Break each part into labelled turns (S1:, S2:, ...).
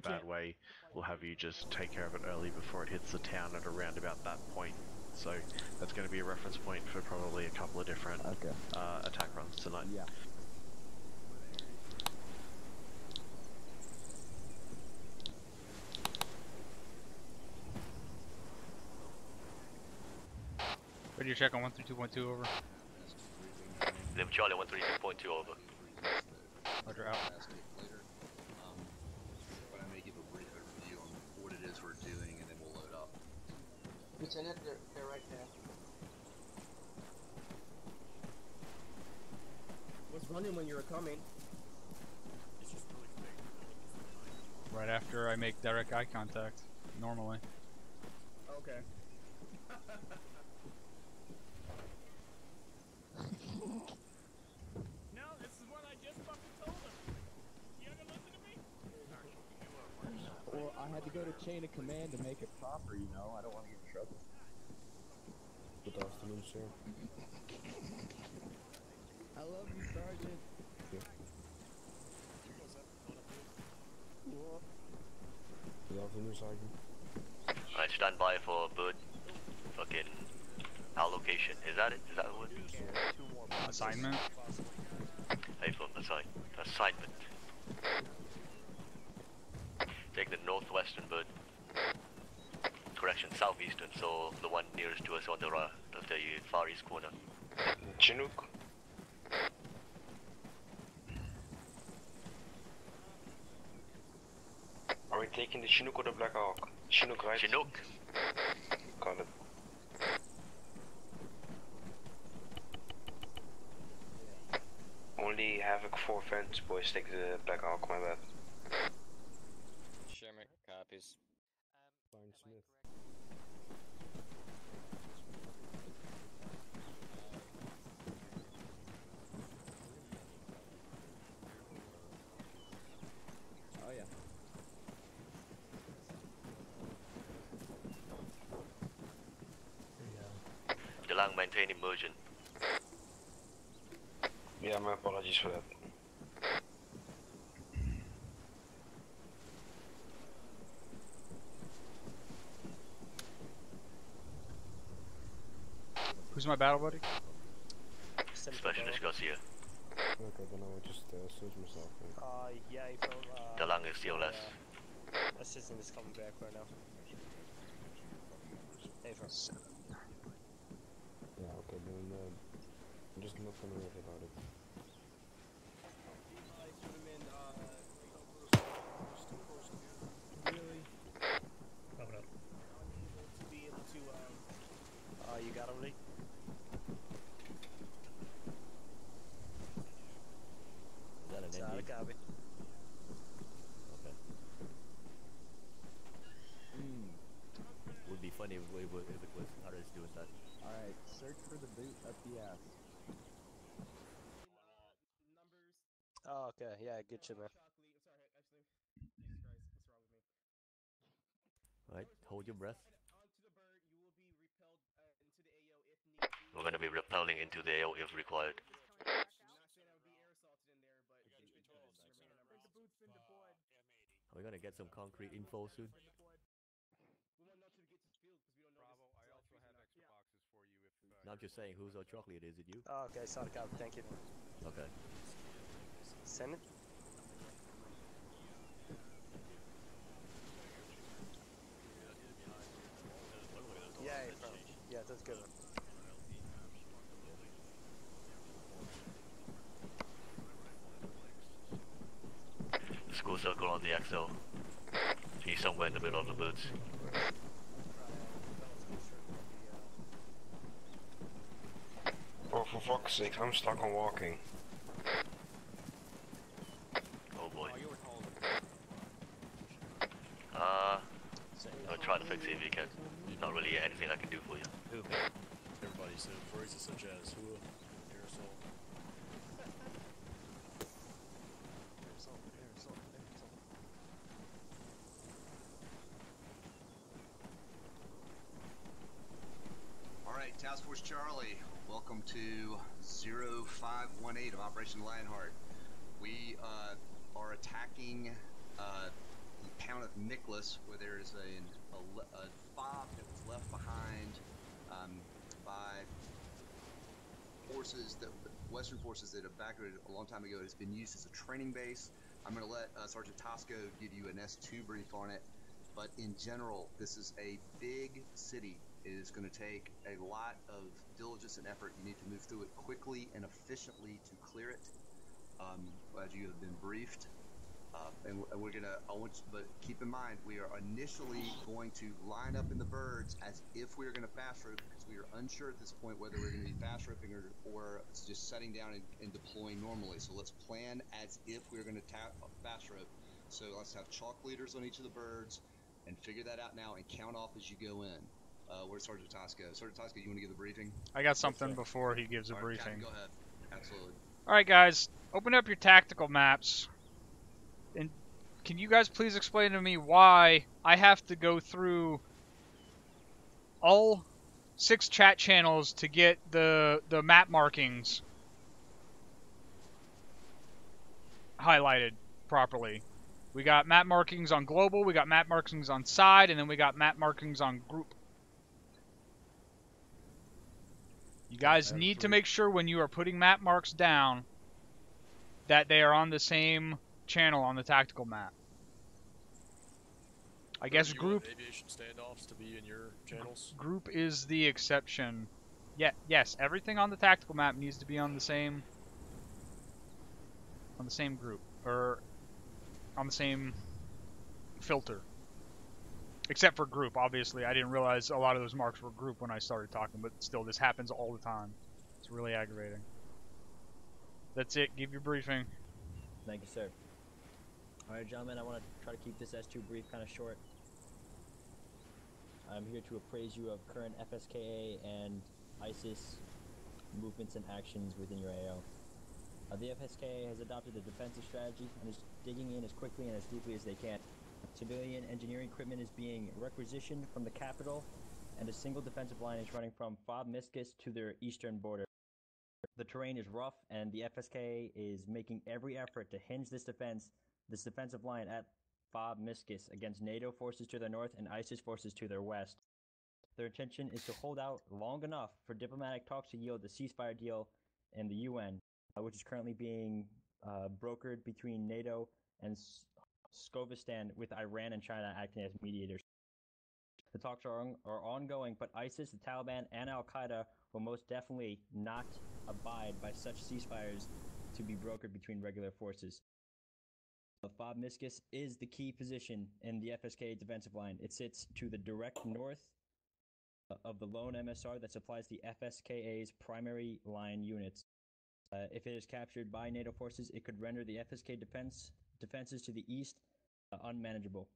S1: a bad way, we'll have you just take care of it early before it hits the town at around about that point. So that's going to be a reference point for probably a couple of different attack runs tonight.
S2: Yeah.
S3: Where do you check on 132.2 over?
S4: Live Charlie 132.2 over.
S3: Roger out.
S5: But I may give a brief overview on what it is we're doing and then we'll load up.
S6: Lieutenant, they're right there. Was running when you were coming.
S3: Right after I make direct eye contact, normally.
S6: Okay.
S7: No, this is what I just fucking told him. You gonna listen to me?
S2: Well, I had to go to chain of command to make it proper, you know. I don't want to get in trouble.
S8: Good afternoon, sir.
S2: I love you, Sergeant.
S8: Yeah. Good afternoon, Sergeant.
S4: Alright, stand by for bird. Fucking allocation. Is that it? Is that what it is?
S3: Assignment?
S4: Hey, from assignment. Take the northwestern bird. Correction, southeastern, so the one nearest to us on the far east corner.
S8: Chinook. Are we taking the Chinook or the Black Hawk? Chinook, right?
S4: Chinook.
S8: Got it. Only Havoc 4 fence boys take the Black Hawk, my bad.
S9: Sherman copies.
S8: Fine, Smith.
S2: Oh yeah.
S4: DeLang, maintain immersion.
S8: Yeah, my apologies for that.
S3: Who's my battle buddy?
S4: Specialist Garcia.
S8: Okay, then I will just search myself.
S6: Yeah, from,
S4: DeLang is CLS.
S6: assistant is coming back right now. Hey, from.
S8: Yeah, okay, then I'm just not gonna worry about it.
S6: Really?
S7: Open up.
S6: To be able to, you got him, Lee?
S9: Is that an
S6: Solid
S9: ND?
S6: copy.
S9: Okay. Would be funny if it was others doing that.
S2: Alright, search for the boot up the ass.
S6: Oh, okay. Yeah, good shit, man.
S9: Alright, hold your breath.
S4: We're gonna be repelling into the AO if required.
S9: Are we gonna get some concrete info soon? No, I'm just saying, who's our chocolate? Is it you?
S6: Oh, okay. Solid copy. Thank you.
S9: Okay.
S6: Send it. Yeah, yeah, that's good.
S4: School circle on the XL. He's somewhere in the middle of the boots.
S8: Oh, for fuck's sake, I'm stuck on walking.
S4: Oh boy. I'll try to fix it if you can. Not really anything I can do for you.
S10: Everybody said phrases such as who, aerosol.
S5: Alright, Task Force Charlie, welcome to 0518 of Operation Lionheart. We are attacking the town of Nicholas, where there is a fob that was left behind by forces, Western forces that evacuated a long time ago. It's been used as a training base. I'm going to let Sergeant Tosco give you an S2 brief on it, but in general, this is a big city. It is going to take a lot of diligence and effort. You need to move through it quickly and efficiently to clear it, as you have been briefed. And we're gonna, but keep in mind, we are initially going to line up in the birds as if we are going to fast rope, because we are unsure at this point whether we're going to be fast roping or just setting down and deploying normally. So let's plan as if we're going to fast rope. So let's have chalk leaders on each of the birds and figure that out now and count off as you go in. Where's Sergeant Tosco? Sergeant Tosco, you want to give the briefing?
S3: I got something before he gives a
S5: All right,
S3: briefing.
S5: Captain, go ahead. Absolutely.
S3: Alright guys, open up your tactical maps. And can you guys please explain to me why I have to go through all 6 chat channels to get the map markings highlighted properly? We got map markings on global, we got map markings on side, and then we got map markings on group. You guys need to make sure when you are putting map marks down that they are on the same channel on the tactical map. I guess group
S10: aviation standoffs to be in your channels.
S3: Group is the exception. Yeah, yes, everything on the tactical map needs to be on the same group, or on the same filter. Except for group, obviously. I didn't realize a lot of those marks were group when I started talking, but still, this happens all the time. It's really aggravating. That's it. Give your briefing.
S9: Thank you, sir. Alright, gentlemen, I want to try to keep this S2 brief kind of short. I'm here to appraise you of current FSKA and ISIS movements and actions within your AO. The FSKA has adopted a defensive strategy and is digging in as quickly and as deeply as they can. Civilian engineering equipment is being requisitioned from the capital, and a single defensive line is running from Fob Miscus to their eastern border. The terrain is rough, and the FSKA is making every effort to hinge this defensive line at Fob Miscus against NATO forces to their north and ISIS forces to their west. Their intention is to hold out long enough for diplomatic talks to yield a ceasefire deal in the UN, which is currently being brokered between NATO and Skovistan, with Iran and China acting as mediators. The talks are ongoing, but ISIS, the Taliban, and Al-Qaeda will most definitely not abide by such ceasefires to be brokered between regular forces. Fob Miscus is the key position in the FSK defensive line. It sits to the direct north of the lone MSR that supplies the FSKA's primary line units. If it is captured by NATO forces, it could render the FSK defenses to the east unmanageable.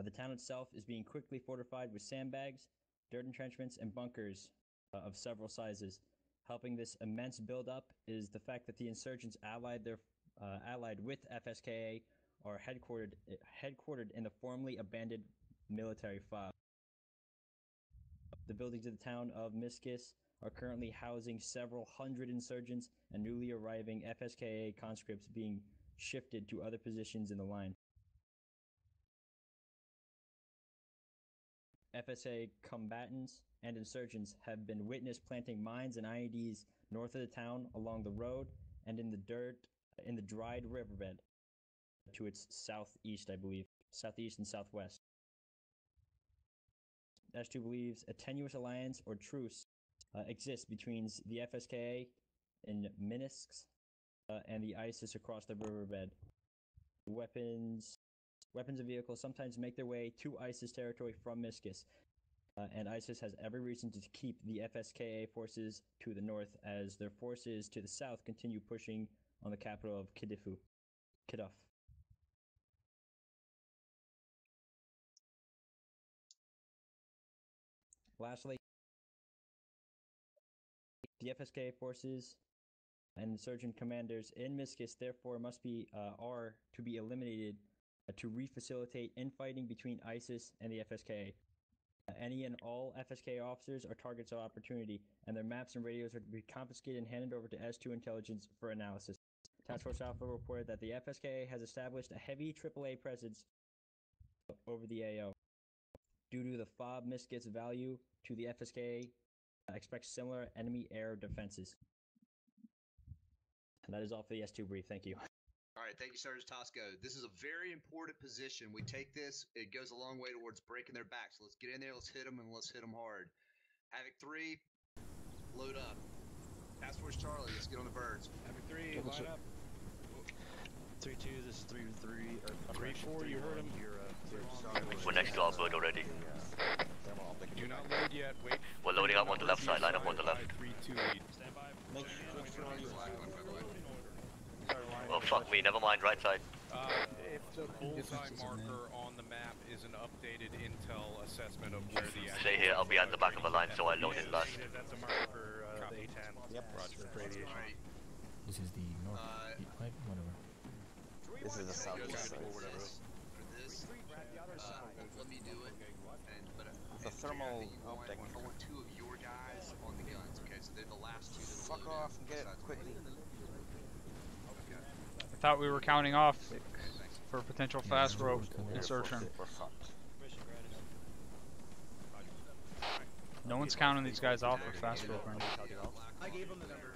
S9: The town itself is being quickly fortified with sandbags, dirt entrenchments, and bunkers of several sizes. Helping this immense buildup is the fact that the insurgents allied with FSKA are headquartered in the formerly abandoned military FOB. The buildings of the town of Miscus are currently housing several hundred insurgents and newly arriving FSKA conscripts being shifted to other positions in the line. FSA combatants and insurgents have been witnessed planting mines and IEDs north of the town, along the road, and in the dried riverbed to its southeast, I believe. Southeast and southwest. S2 believes a tenuous alliance or truce exists between the FSKA in Minsk and the ISIS across the riverbed. Weapons and vehicles sometimes make their way to ISIS territory from Miscus, and ISIS has every reason to keep the FSKA forces to the north as their forces to the south continue pushing on the capital of Kiduf. Lastly, the FSK forces and insurgent commanders in Miscus therefore are to be eliminated to refacilitate infighting between ISIS and the FSK. Any and all FSK officers are targets of opportunity, and their maps and radios are to be confiscated and handed over to S2 intelligence for analysis. Task Force Alpha reported that the FSK has established a heavy AAA presence over the AO. Due to the FOB misgets value to the FSK, expect similar enemy air defenses. And that is all for the S2 brief. Thank you.
S5: All right, thank you, Sergeant Tosco. This is a very important position. We take this, it goes a long way towards breaking their backs. So let's get in there, let's hit them, and let's hit them hard. Havoc 3, load up. Task Force Charlie, let's get on the birds.
S2: Havoc 3, line up.
S10: 3-2, this is 3-3, or
S2: 3-4, you heard him.
S4: We're next to our bird already.
S2: Do not load yet, wait.
S4: We're loading up on the left side, line up on the left.
S2: 3-2 lead.
S4: Oh fuck me, never mind, right side.
S11: If the bullseye marker on the map is an updated intel assessment of where the
S4: Stay here, I'll be at the back of the line so I load in last.
S11: That's a marker for the A10. Yep. Roger, radiation.
S12: This is the north pipe, whatever.
S5: This is the southeast side. For this, let me do it.
S8: The thermal.
S5: I want 2 of your guys on the guns. Okay, so they're the last 2 that
S8: Fuck off and get it quickly.
S3: I thought we were counting off for potential fast rope insertion. No one's counting these guys off for fast rope right now.
S6: I gave him the number.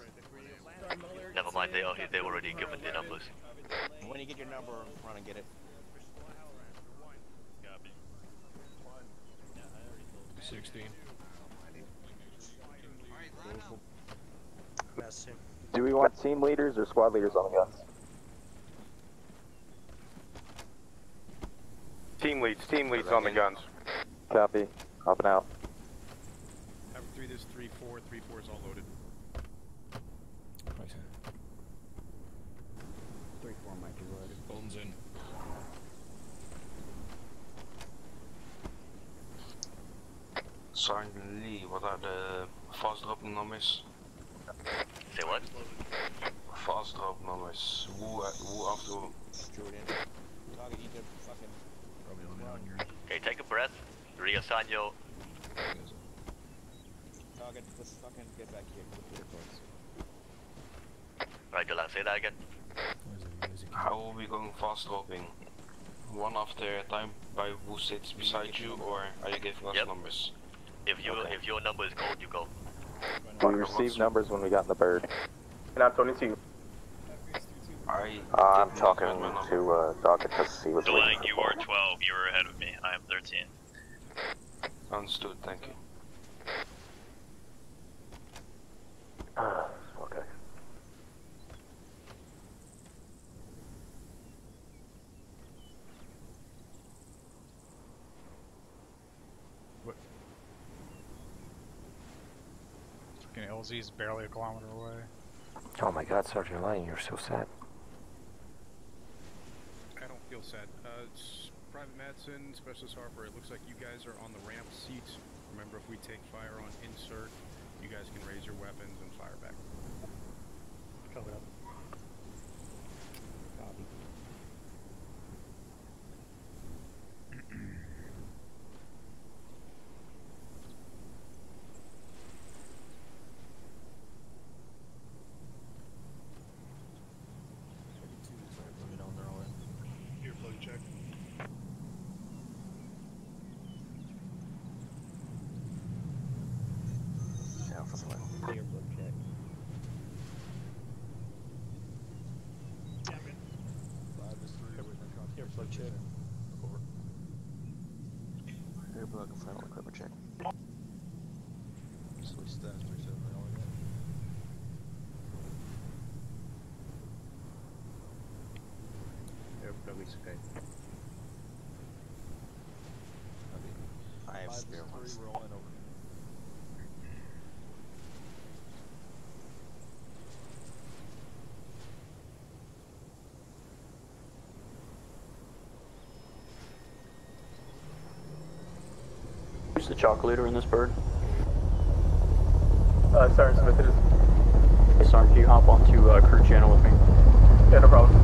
S4: Never mind, they already given the numbers.
S8: When you get your number, run and get it.
S11: 16.
S13: Do we want team leaders or squad leaders on the guns?
S8: Team leads on the guns.
S13: Copy. Hopping out.
S11: Havoc 3, this is 3-4. 3-4 is all loaded.
S2: 3-4 might be loaded.
S11: Bones in.
S8: Sergeant Lee, what are the fast drop numbers?
S4: Say what?
S8: Fast drop numbers. Who after?
S2: Jordan. Target Egypt, fucking.
S4: Okay, take a breath, reassign your...
S2: Target, let's fucking get back here.
S4: Right, Dylan, say that again.
S8: How are we going fast dropping? One after a time by who sits beside you, or are you giving us numbers?
S4: If your number is called, you go.
S13: We received numbers when we got in the bird. And I'm 22. I'm talking to Docket to see what's
S14: Delang, you are 12, you are ahead of me. I am 13.
S8: Understood, thank you.
S13: Okay.
S3: What? Fucking LZ is barely a kilometer away.
S12: Oh my god, Sergeant Lyon, you're so sad.
S11: I don't feel sad. It's Private Madsen, Specialist Harper, it looks like you guys are on the ramp seats. Remember, if we take fire on insert, you guys can raise your weapons and fire back.
S3: Cover up.
S2: Copy.
S11: Earplug check.
S8: Alpha Flight.
S2: Earplug check.
S10: Earplug check. Over.
S8: Earplug and final equipment check.
S10: Switch stats, 37,
S2: Earplug is okay.
S8: I have spare ones.
S10: we're all in over.
S13: Who's the chalk leader in this bird?
S15: Sergeant Smith, it is.
S13: Hey, Sergeant, can you hop onto crew channel with me?
S15: Yeah, no problem.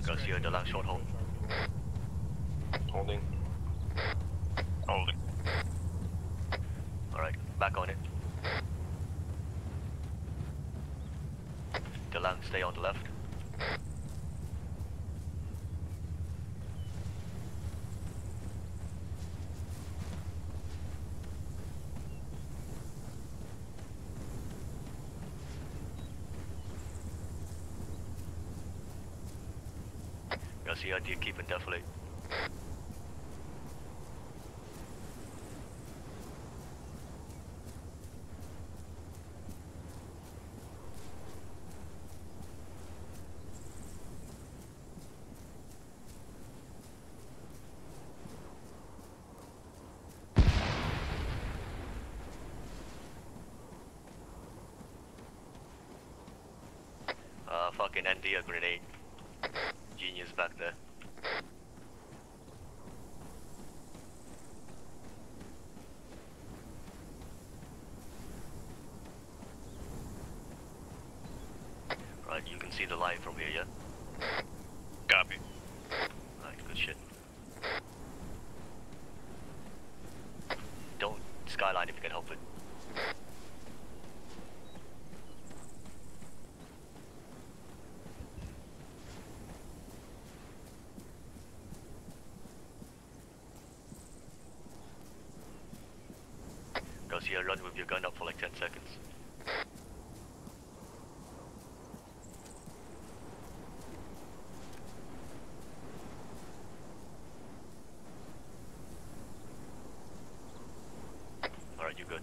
S4: Garcia, the last short hold.
S8: Holding.
S14: Holding.
S4: Alright, back on it. DeLang, stay on the left. Garcia, do you keep and deflate? Fucking ND a grenade. Genius back there. Right, you can see the line from here, yeah?
S14: Copy.
S4: Alright, good shit. Don't skyline if you can help it. Garcia, run with your gun up for like 10 seconds. Alright, you good.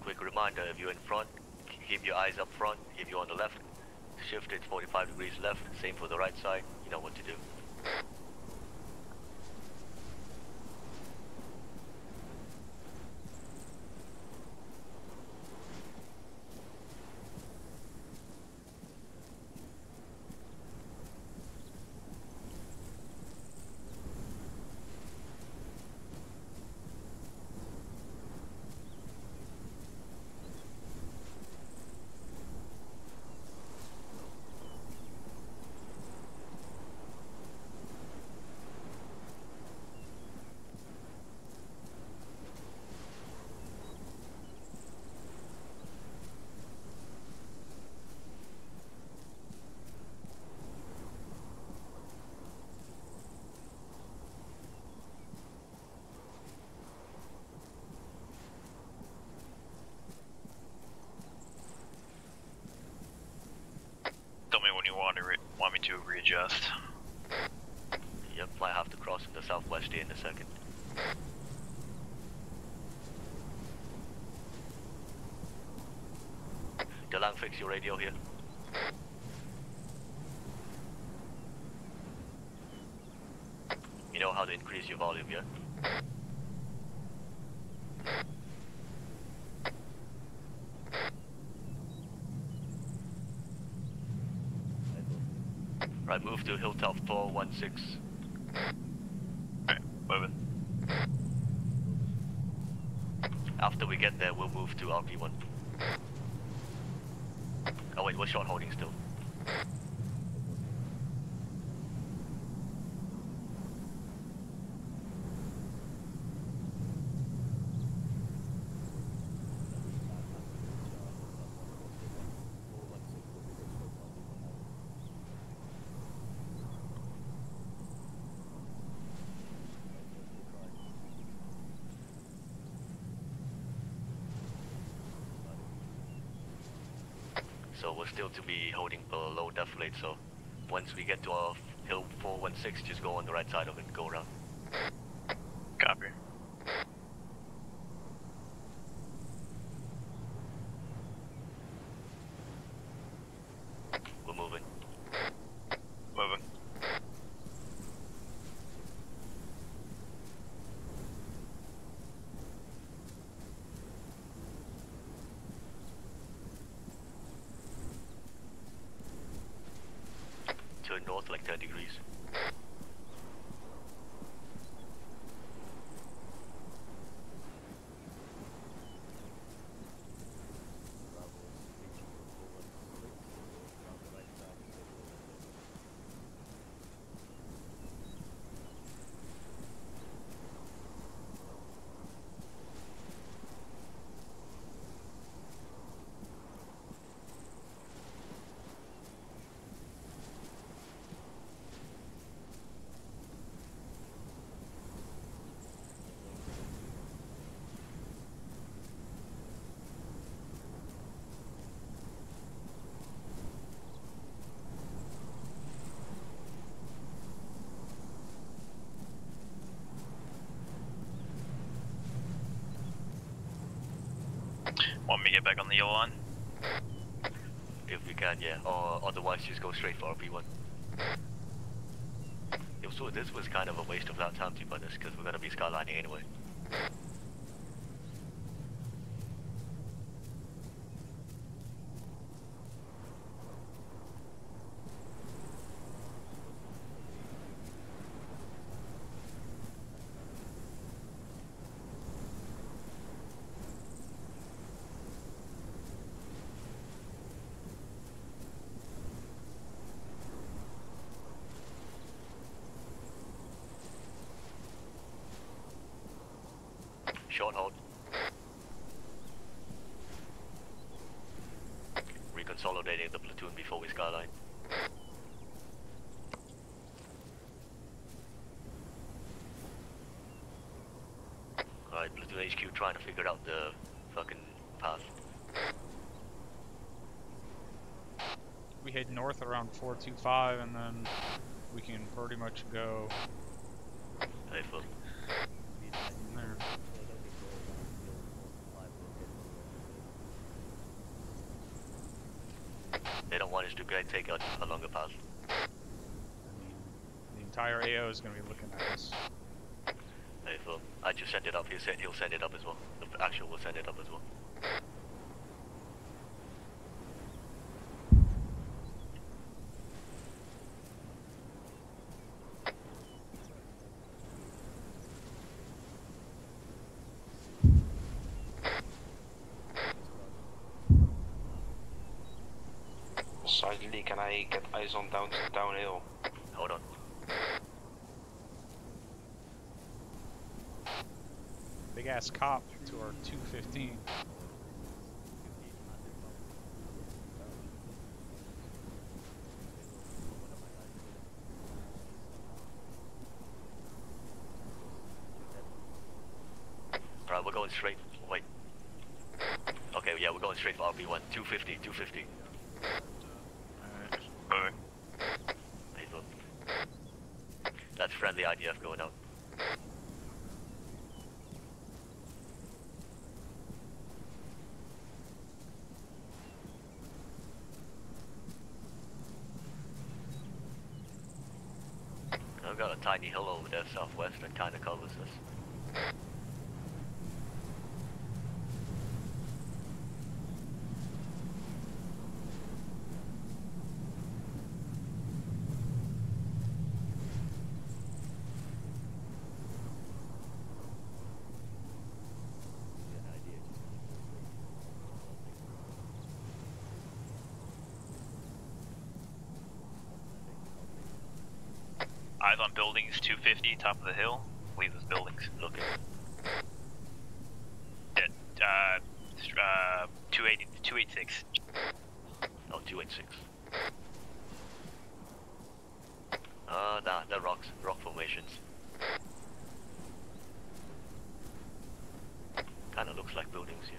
S4: Quick reminder, if you're in front, keep your eyes up front. If you're on the left, shift it 45 degrees left. Same for the right side. You know what to do.
S14: Tell me when you want me to readjust.
S4: Yep, I have to cross in the southwest here in a second. DeLang, fix your radio here. You know how to increase your volume, yeah? Right, move to Hilltop 416.
S14: Alright, moving.
S4: After we get there, we'll move to RP1. Oh wait, we're short holding still. So we're still to be holding below deflate, so once we get to our hill 416, just go on the right side of it, go around.
S14: Copy.
S4: We're moving.
S14: Moving.
S4: turn north like 10 degrees.
S14: Want me to get back on the yellow line?
S4: If we can, yeah. Or otherwise just go straight for RP1. Yeah, so this was kind of a waste of that time to be honest, because we're gonna be skylining anyway. Short hold. Reconsolidating the platoon before we skyline. Alright, platoon HQ trying to figure out the fucking path.
S3: We head north around 425 and then we can pretty much go
S4: Hey, full.
S3: there.
S4: They don't want us to take out a longer path.
S3: The entire AO is going to be looking at us.
S4: Hey, full. I just sent it up. He'll send it up as well. The actual will send it up as well.
S8: Slightly, can I get eyes on downhill?
S4: Hold on.
S3: Big ass cop to our 215.
S4: Alright, we're going straight. Wait. Okay, yeah, we're going straight for RP1. 250, 250.
S14: Alright.
S4: Hey, look. That's friendly IDF going out. I've got a tiny hill over there southwest that kind of covers us.
S14: Eyes on buildings 250, top of the hill. Leave those buildings.
S4: Looking.
S14: Yeah, 286.
S4: Oh, 286. The rocks, rock formations. Kinda looks like buildings, yeah.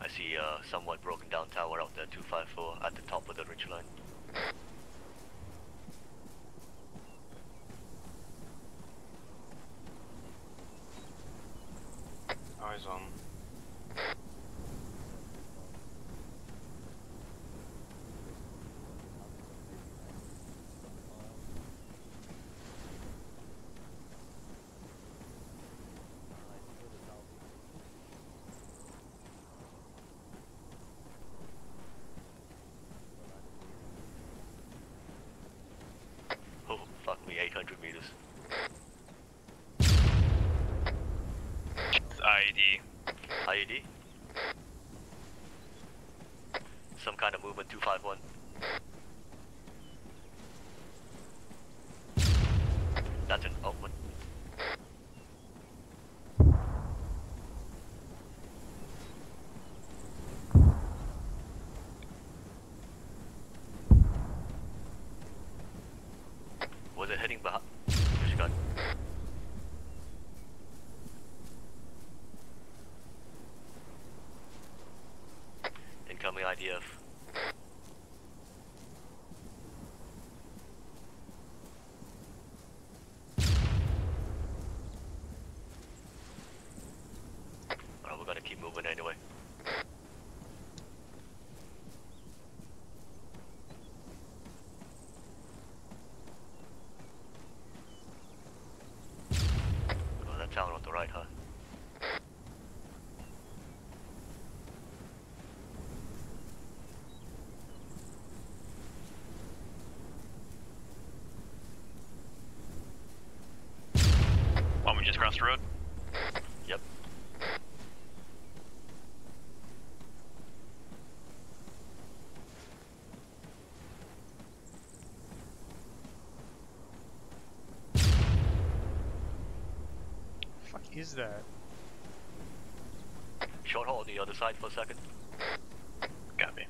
S4: I see a somewhat broken down tower out there, 254, at the top of the ridge line. 800 meters.
S14: IED.
S4: IED? Some kind of movement, 251. That's an, oh, what? Was it hitting behind? Which gun? Incoming IDF. Alright, we're gonna keep moving anyway. Oh, that town on the right, huh?
S14: Why don't we just cross the road?
S4: Yep.
S3: Fuck is that?
S4: Short haul on the other side for a second.
S14: Copy.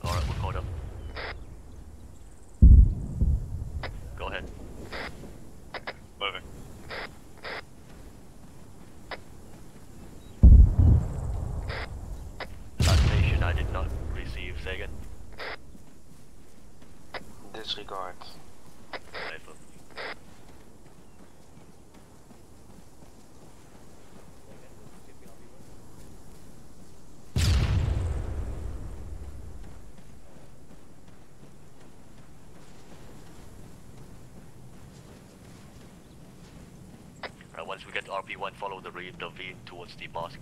S4: Alright, we're caught up. Go ahead.
S14: Moving.
S4: Last station I did not receive, say again.
S8: Disregard.
S4: Rifle. Alright, once we get to RP1, follow the ravine towards the mosque.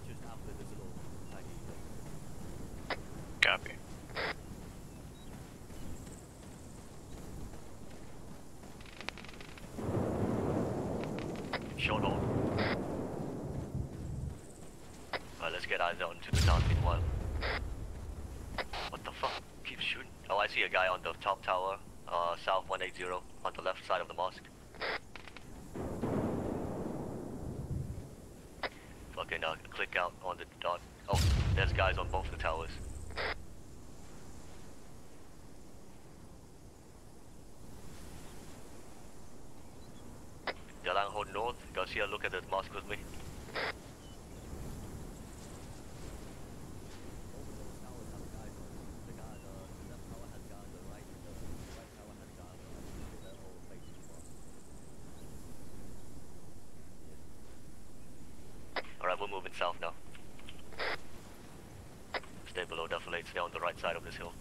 S4: Just after this little tiny
S14: Copy.
S4: short hold. Alright, let's get eyes out into the town meanwhile. What the fuck? Keeps shooting. Oh, I see a guy on the top tower, south 180, on the left side of the mosque. Fucking click out on the dot. Oh, there's guys on both the towers. Lionheart north, go see a look at the mosque with me. Alright, we're moving south now. Stay below, definitely stay on the right side of this hill.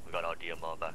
S4: We got our DMR back.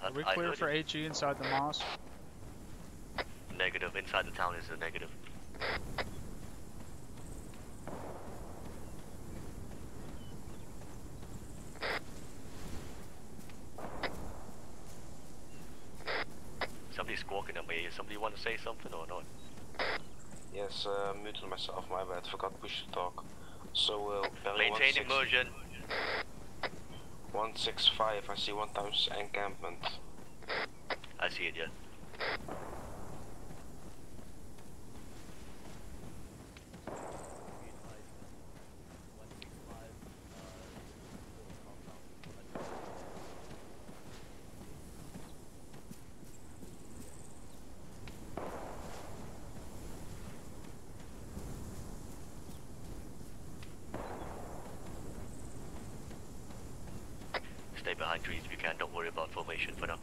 S3: Are we clear for HE inside the mosque?
S4: Negative. Inside the town is a negative. somebody want to say something or not?
S8: Yes, muted myself, my bad, forgot push to talk. So,
S4: maintain immersion.
S8: 165, I see 1 times encampment.
S4: I see it, yeah. Stay behind trees if you can, don't worry about formation for now.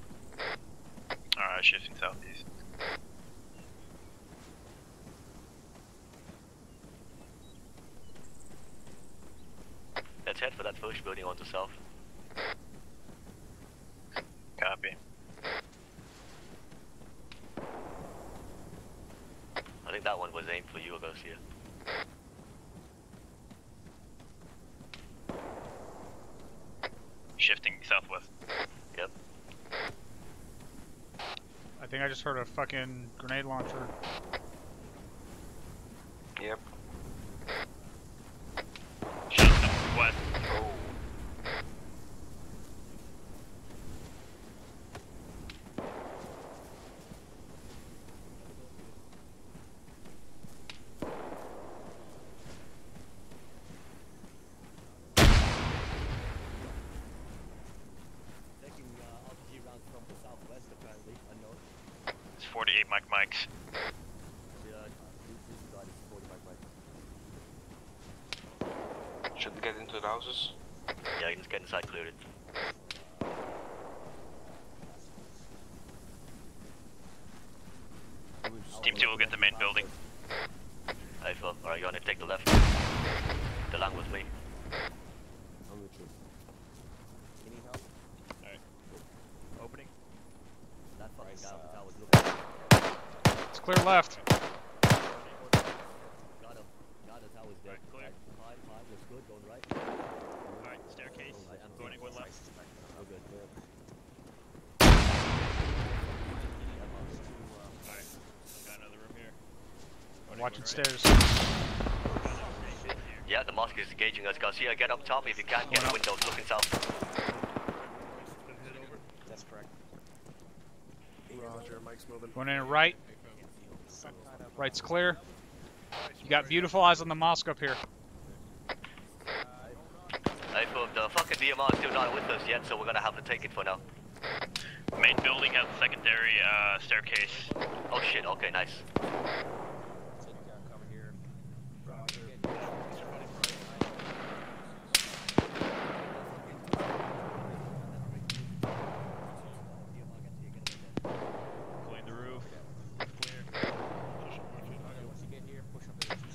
S14: Alright, shifting southeast.
S4: Let's head for that first building on the south.
S14: Copy.
S4: I think that one was aimed for you, Garcia.
S14: Shifting southwest.
S4: Yep.
S3: I think I just heard a fucking grenade launcher.
S8: Yep.
S14: Shifting west.
S8: Oh.
S6: Taking RPG rounds from the southwest, apparently, unknown.
S14: It's 48 mics.
S6: Yeah, this side is 40 mic.
S8: Should we get into the houses?
S4: Yeah, just get inside, clear it.
S14: Team 2 will get the main building.
S4: Hey, Phil, alright, you wanna take the left? The line with me.
S2: I'm with you. You need help?
S10: Alright. Opening.
S6: That fucking guy I was looking at.
S3: It's clear left.
S6: Got him. Got the tower's dead.
S10: Right, clear.
S6: High, looks good, going right.
S10: Alright, staircase.
S6: Right, I'm
S10: Going one left.
S6: Oh, good.
S10: Alright. Got another room here.
S3: Watching
S10: Right.
S3: stairs.
S4: Yeah, the mosque is engaging us. Garcia, get up top if you can. Get the windows looking south.
S2: That's correct.
S10: Roger, Mike's moving.
S3: Going in right. Right's clear. You got beautiful eyes on the mosque up here.
S4: Hey, Phil, the fucking DMR is still not with us yet, so we're gonna have to take it for now.
S14: Main building has a secondary staircase.
S4: Oh shit, okay, nice.
S2: Cover here.
S10: Clean the roof.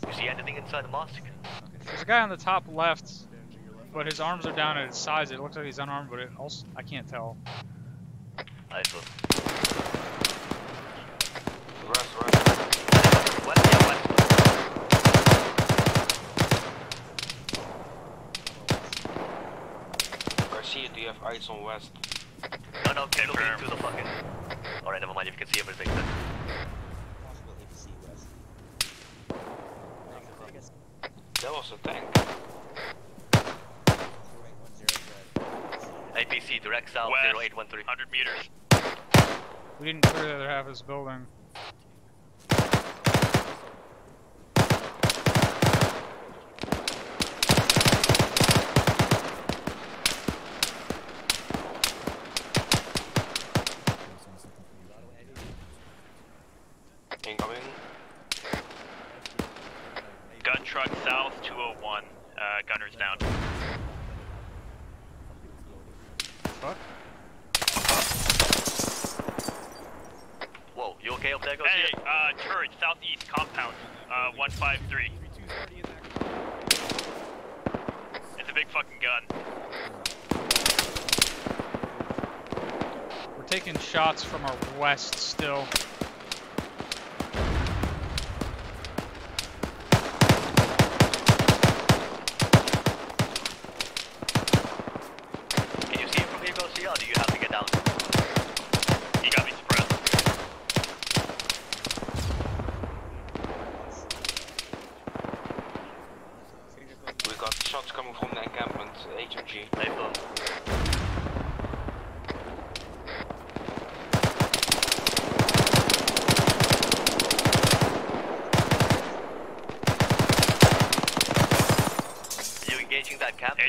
S4: You see anything inside the mosque?
S3: There's a guy on the top left, but his arms are down at his sides. It looks like he's unarmed, but it also I can't tell.
S4: Hey, Phil.
S8: West.
S4: West, yeah, west.
S8: Garcia, do you have eyes on west?
S4: No, keep looking to the fucking... Alright, never mind, you can see everything then.
S2: Possible APC west.
S8: That was a tank.
S4: APC, direct south,
S14: West,
S4: 0813.
S14: 100 meters.
S3: We didn't clear the other half of this building.
S8: Incoming.
S14: Gun truck south, 201. Gunner's down.
S3: Fuck.
S4: Whoa, you okay up there, Garcia?
S14: Hey, Tshirt, southeast, compound, 153. It's a big fucking gun.
S3: We're taking shots from our west still.
S4: Can you see it from here, Garcia, or do you have to get down?
S14: He got me suppressed.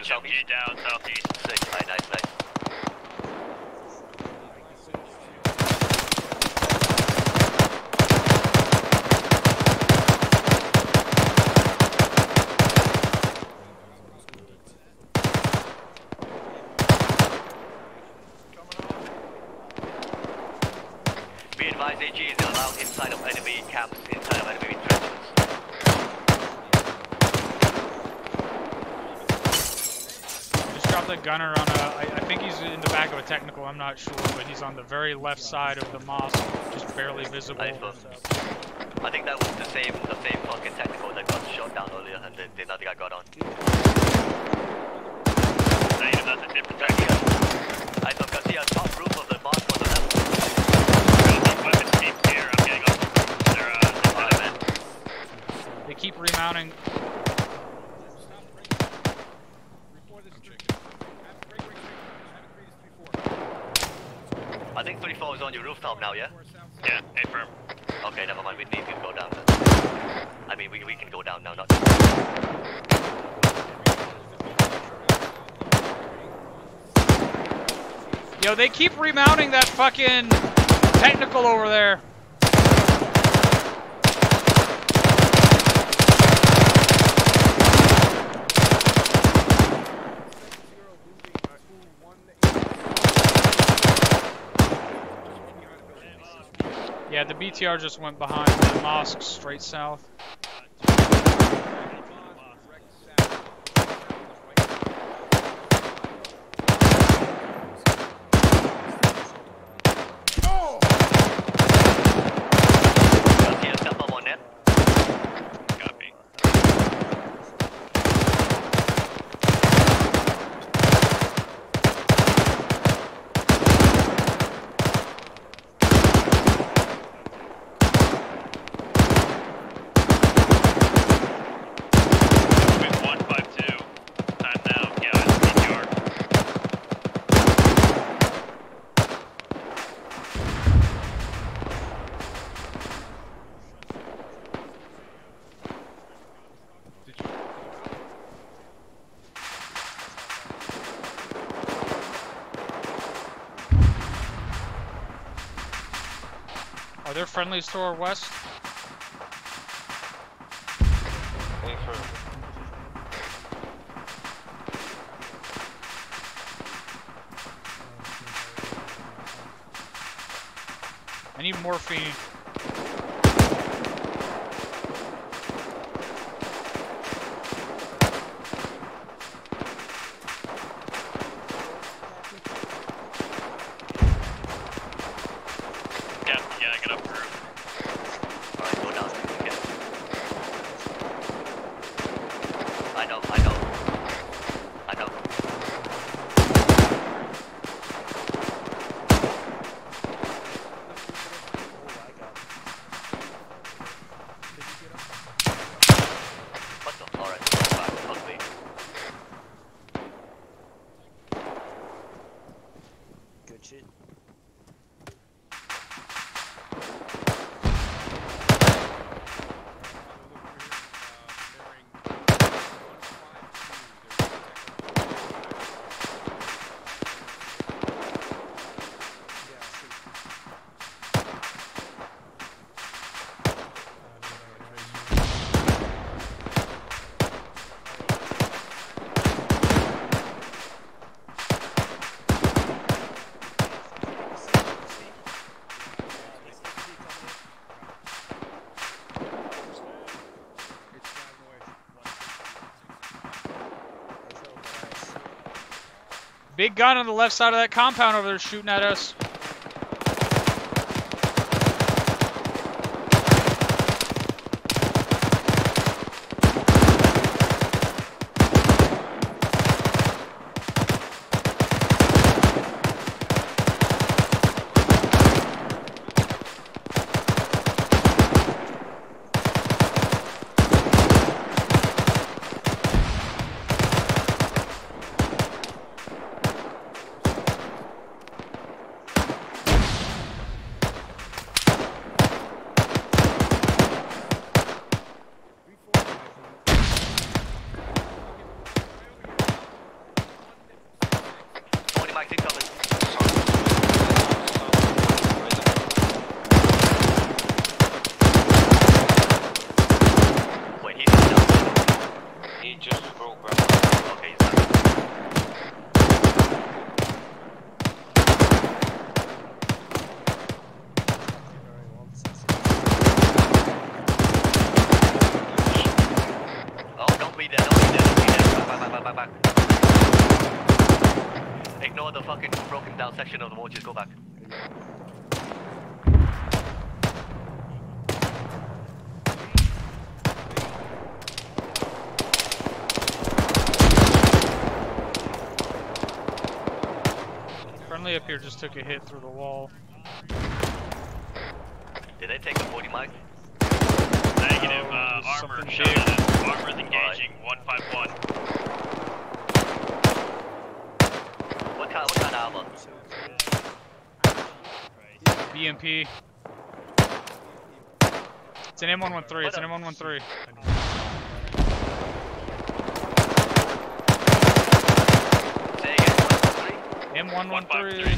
S4: to southeast.
S14: down southeast.
S4: Sick. Alright, nice. Be advised, AG is allowed inside of enemy camps, inside of enemy entrenchments.
S3: Just dropped a gunner on a. I think he's in the back of a technical. I'm not sure, but he's on the very left side of the mosque, just barely visible.
S4: I think that was the same fucking technical that got shot down earlier, and then another guy got on.
S14: That's a different technical.
S4: I thought I see a top roof of the mosque on the left.
S14: Weapons keep here. I'm getting up. They're
S3: They keep remounting.
S4: I think 34 is on your rooftop now, yeah?
S14: Yeah, hey firm.
S4: Okay, never mind, we need to go down then. I mean, we can go down now, not...
S3: Yo, they keep remounting that fucking technical over there. Yeah, the BTR just went behind the mosque straight south. Are there friendlies to our west?
S8: Hey, firm.
S3: I need morphine.
S14: Yeah, I got up through.
S4: Alright, go down. Okay. I know. What the? Alright, ugly.
S6: Good shit.
S3: Big gun on the left side of that compound over there shooting at us.
S4: saw the fucking broken down section of the wall, just go back.
S3: Friendly up here just took a hit through the wall.
S4: Did they take the 40 mic?
S14: Negative, armor shot at it. Armor's engaging, 151.
S4: What kind of armor?
S3: BMP. It's an M113, it's an M113.
S4: Say again, 113?
S3: M113.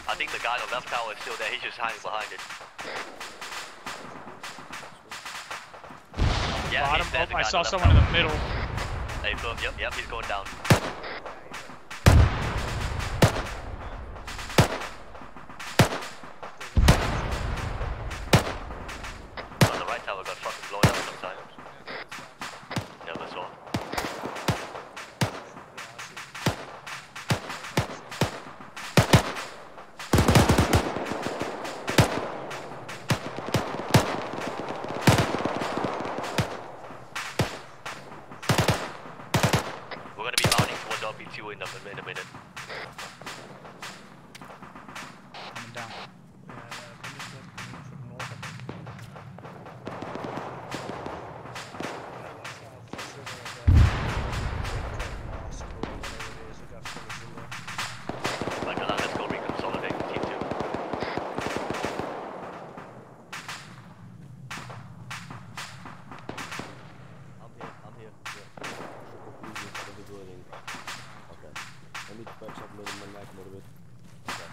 S4: I think the guy on the left tower is still there, he's just hiding behind it. Yeah,
S3: Bottom,
S4: he's there, the
S3: I
S4: guy
S3: saw
S4: on the
S3: someone in
S4: left
S3: the middle.
S4: tower. Hey, boom, yep, he's going down. On the right tower got fucking blown up sometimes. Never saw. We're gonna be mounting towards RP2 in a minute.
S3: Coming down.
S4: Michael, let's go reconsolidate the team 2.
S2: I'm here. Okay. Let me patch up my neck a little bit. Okay.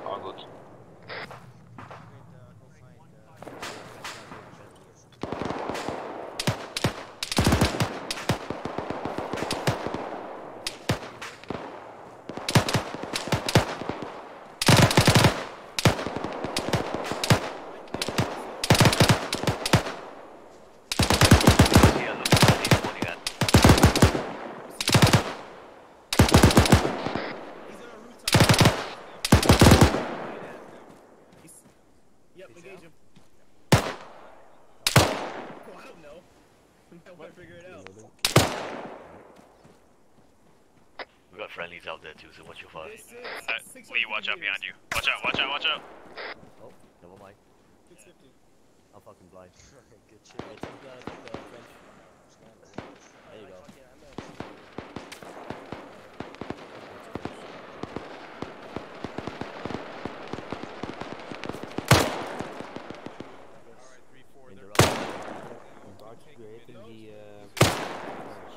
S8: All good.
S6: Yep, engage him. Oh, I don't know. I want to figure it out.
S4: We got friendlies out there too, so watch your fire.
S14: Lee, watch out behind you. Watch out, watch out, watch out.
S2: Oh, never mind.
S6: 650.
S2: I'm fucking blind. Good shit. Hey, take the French. There you go.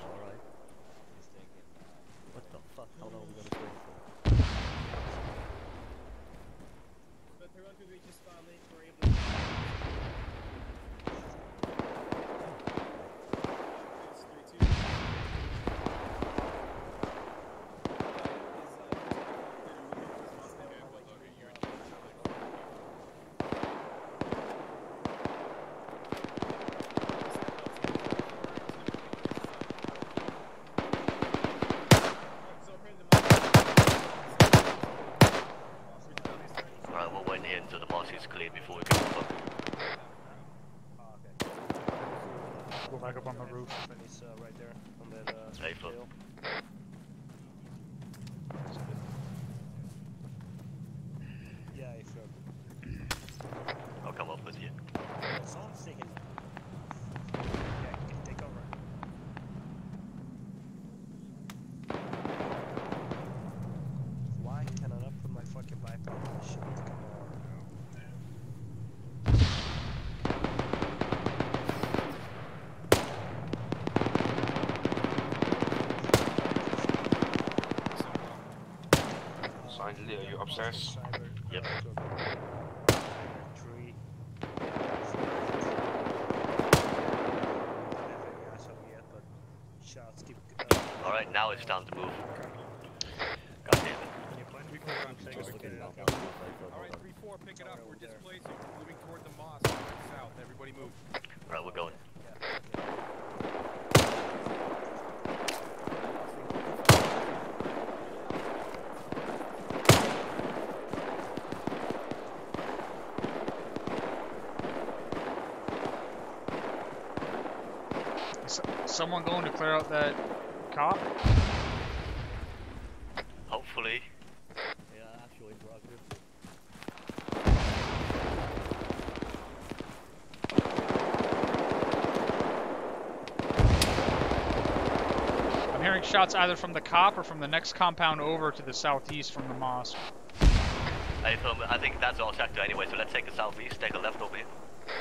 S2: Alright. What the fuck? How long are we gonna stay for?
S6: But they're going to reach his family, we're able to...
S4: Alright, we'll wait here until the boss is cleared before we go to fuck.
S3: Go back up on the roof.
S2: Right there on that
S4: Hey, fuck.
S2: hill.
S4: I'll come up with you.
S8: stairs.
S4: Yep. Alright, now it's time to move. God damn it.
S11: Alright, 3-4, pick it up. We're displacing. Moving toward the mosque. South. Everybody move.
S4: Alright, we're going.
S3: Someone going to clear out that cop?
S4: Hopefully.
S2: Yeah, actually, Roger.
S3: I'm hearing shots either from the cop or from the next compound over to the southeast from the mosque.
S4: I think that's our sector anyway, so let's take the southeast, take a left over here.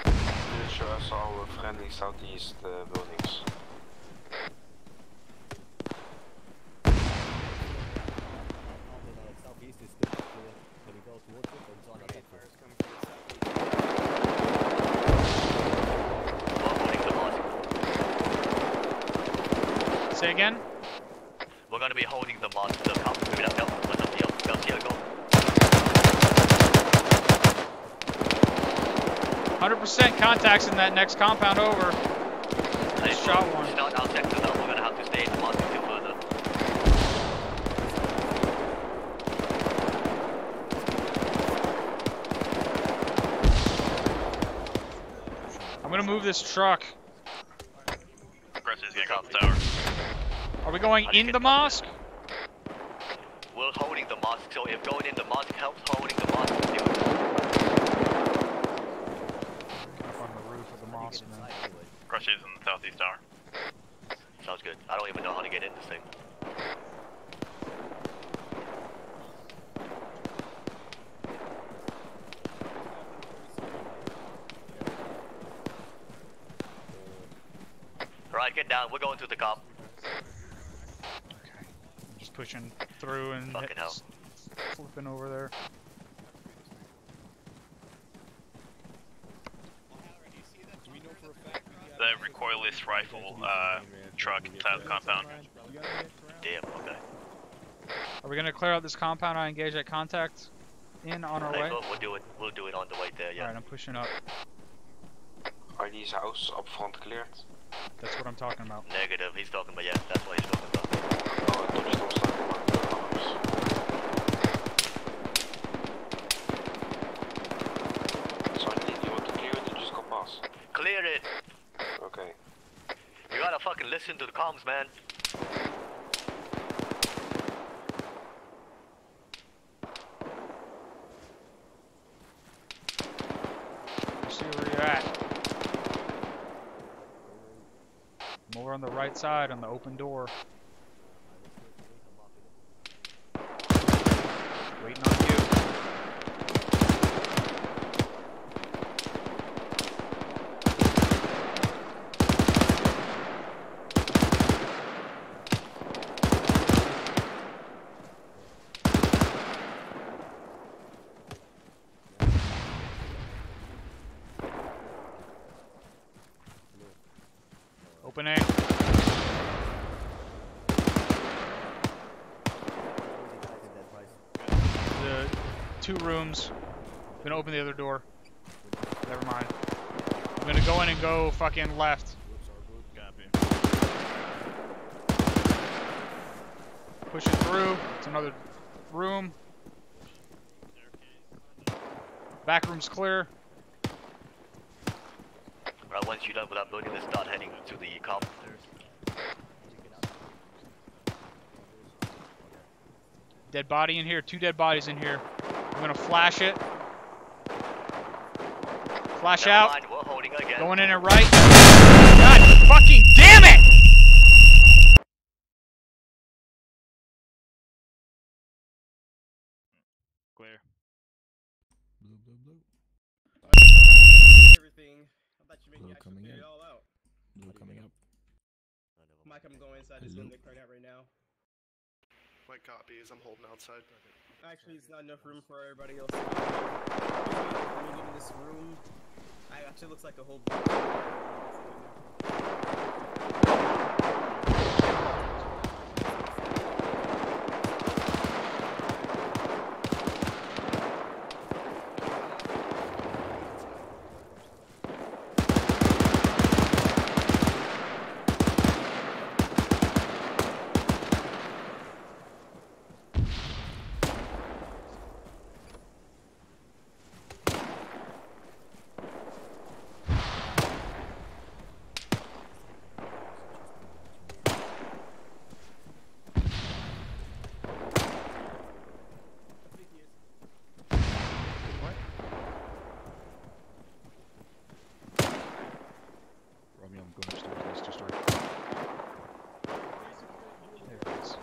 S8: Please show us all friendly southeast buildings.
S2: Southeast is still clear. Can we go towards it or it's on the left?
S3: Say again?
S4: We're gonna be holding the mosque, the cop, maybe that help. What's up, Garcia, go.
S3: 100% contacts in that next compound over.
S4: I
S3: shot one.
S4: It's not our sector though, we're gonna have to stay in the mosque until further.
S3: I'm gonna move this truck.
S14: Aggressive's gonna go up the tower.
S3: Are we going in the mosque?
S4: We're holding the mosque, so if going in the mosque helps holding the mosque, do it.
S3: Up on the roof of the mosque, man.
S14: Aggressive's in the southeast tower.
S4: Sounds good. I don't even know how to get in this thing. Alright, get down. We're going to the cop.
S3: Okay. I'm just pushing through and
S4: Fucking hell.
S3: Flipping over there.
S14: The recoilless rifle truck inside the compound.
S4: Damn, okay.
S3: Are we gonna clear out this compound? I engage that contact in on our way.
S4: We'll do it on the way there, yeah.
S3: Alright, I'm pushing up.
S8: Are these houses up front cleared?
S3: That's what I'm talking about.
S4: Negative, he's talking about, yeah, that's what he's talking about.
S8: Oh, I thought you was talking about the others. Sergeant, do you want to clear it or just go past?
S4: Clear it!
S8: Okay.
S4: You gotta fucking listen to the comms, man.
S3: See where you're at. I'm over on the right side on the open door. Waiting on you. Open A. The 2 rooms. I'm gonna open the other door. Never mind. I'm gonna go in and go fucking left. Pushing through. It's another room. Back room's clear.
S4: Alright, once you're done with that building, let's start heading to the cop.
S3: Dead body in here. 2 dead bodies in here. I'm gonna flash it. Flash
S4: Never
S3: out.
S4: mind, we're holding again.
S3: Going in and right. God fucking damn it!
S14: Clear.
S12: Blue, blue, blue.
S6: Everything. I thought you made me
S12: Blue
S6: actually
S12: coming
S6: figure
S12: in.
S6: it all out.
S12: Blue coming up.
S6: Mike, I'm going inside this
S12: Hello.
S6: building right now.
S11: White copy as I'm holding outside.
S6: Actually, it's not enough room for everybody else. When you get in this room, it actually looks like a whole.
S12: Romeo, I'm going upstairs. Let's just start.
S3: There it is.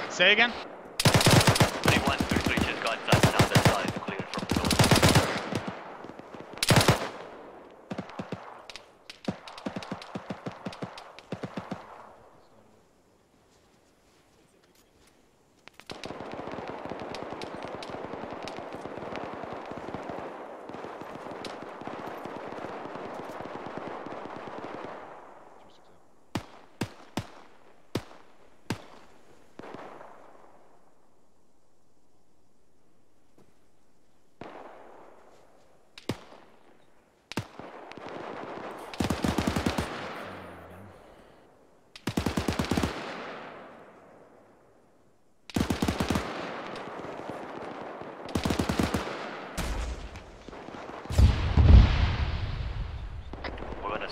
S3: Say again?
S4: 31, 33 just got inside the south side, cleared from the door.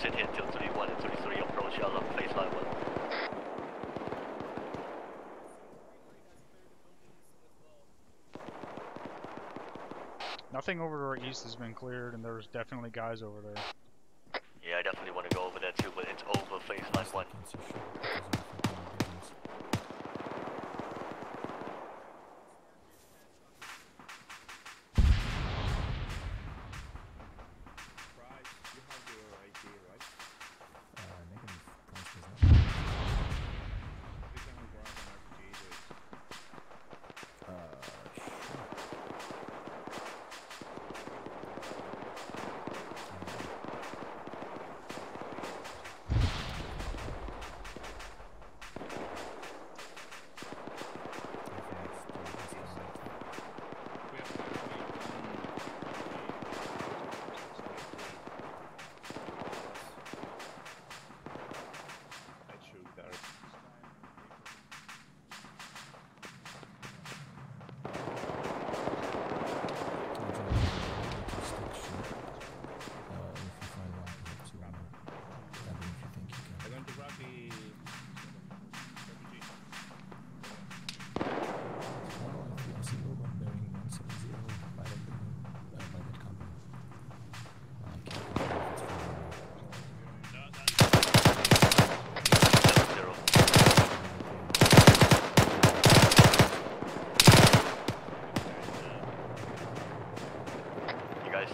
S4: Sit here until 31 and 33 approach yellow, face line 1.
S3: Nothing over to our east has been cleared, and there's definitely guys over there.
S4: Yeah, I definitely want to go over there too, but it's over face line 1.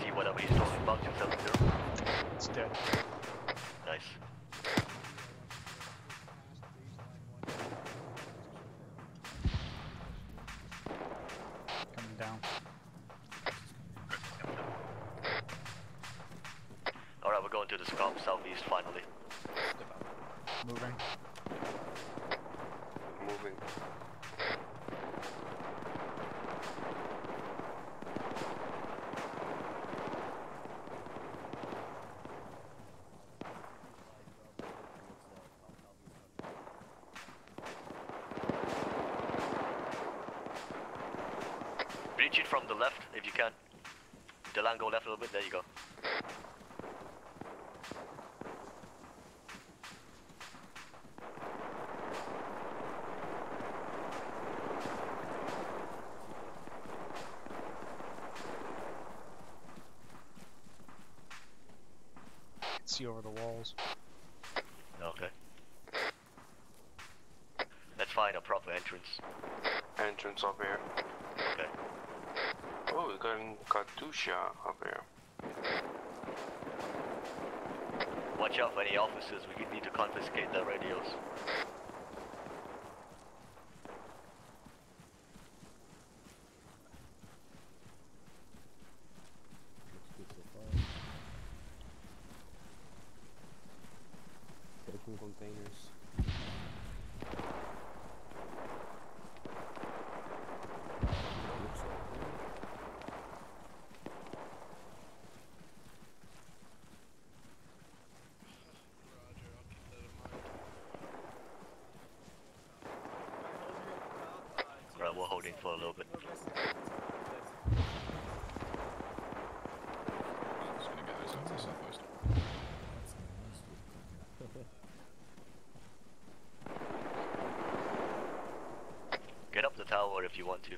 S4: See whatever he's talking about, 270.
S3: It's dead.
S4: Nice.
S3: Coming down.
S4: Alright, we're going to the scope southeast finally.
S3: Moving.
S8: Moving.
S4: Reach it from the left if you can. Delan, go left a little bit, there you go.
S3: see over the walls.
S4: Okay. Let's find a proper entrance.
S8: Entrance up here.
S4: Okay.
S8: Oh, we got Katusha up here.
S4: Watch out for any officers, we need to confiscate their radios.
S16: Taking containers.
S4: Right, we're holding for a little bit. Get up the tower if you want to.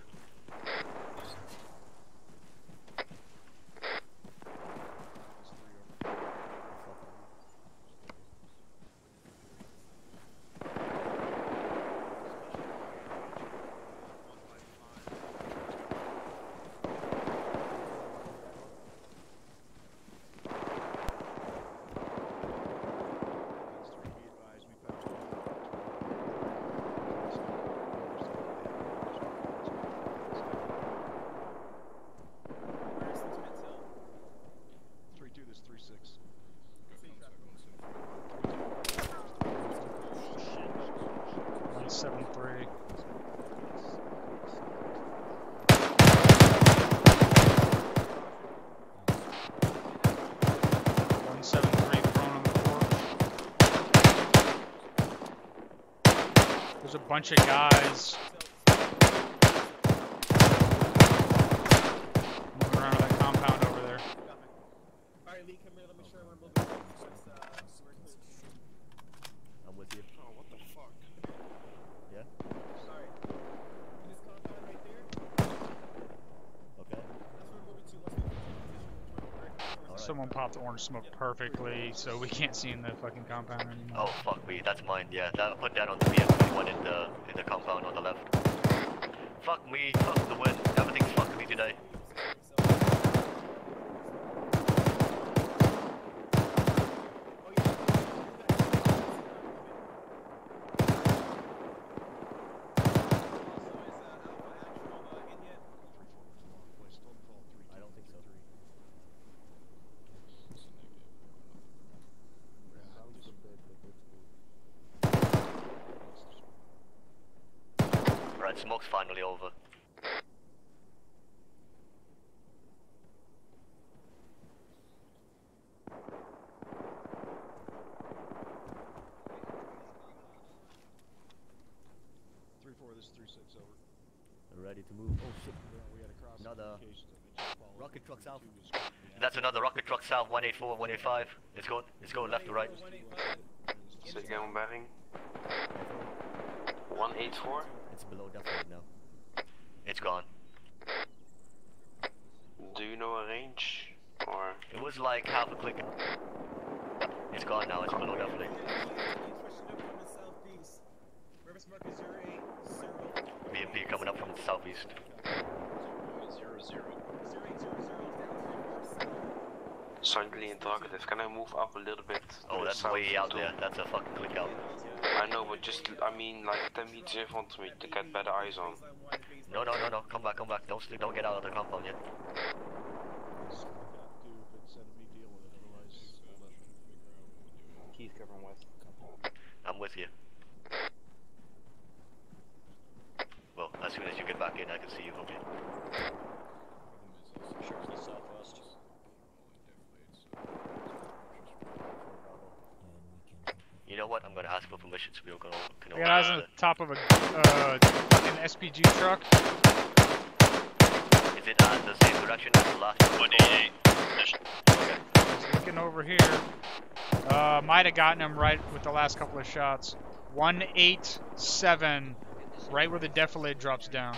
S3: There's a bunch of guys moving around that compound over there.
S6: Alright, Lee, come here. Let me show you where I'm moving.
S2: I'm with you.
S11: Oh, what the fuck?
S2: Yeah?
S6: Sorry. In this compound right there.
S2: Okay.
S6: That's where we're moving to. Let's move to
S3: Right. Someone popped orange smoke perfectly, so we can't see in the fucking compound anymore.
S4: Oh fuck me, that's mine. Yeah, put that on the BM21 in the compound on the left. Fuck me, fuck the wind. Everything's fucked me today.
S2: I don't think so.
S4: Right, smoke's finally over.
S12: This is 3-6 over.
S2: Ready to move. Oh shit. Another rocket truck south.
S4: That's another rocket truck south, 184, 185. It's going left to right.
S8: Say again, bearing. 184?
S2: It's below definitely now.
S4: It's gone.
S8: Do you know a range? Or?
S4: It was like half a click. It's gone now, it's below definitely. BMP coming up from the southeast.
S8: 0-0. Slightly interrogative. Can I move up a little bit?
S4: Oh, that's way out there. That's a fucking click out.
S8: I know, but just, I mean, like 10 meters in front of me to get better eyes on.
S4: No. Come back. Don't get out of the compound yet.
S16: Keith covering west.
S4: I'm with you. Well, as soon as you get back in, I can see you from here.
S2: Southwest.
S4: You know what? I'm gonna ask for permission to be able to.
S3: Yeah, guys on the top of a fucking SPG truck.
S4: Is it at the same direction as the last one?
S14: 188.
S4: Okay.
S3: He's looking over here. Might have gotten him right with the last couple of shots. 187, right where the defilade drops down.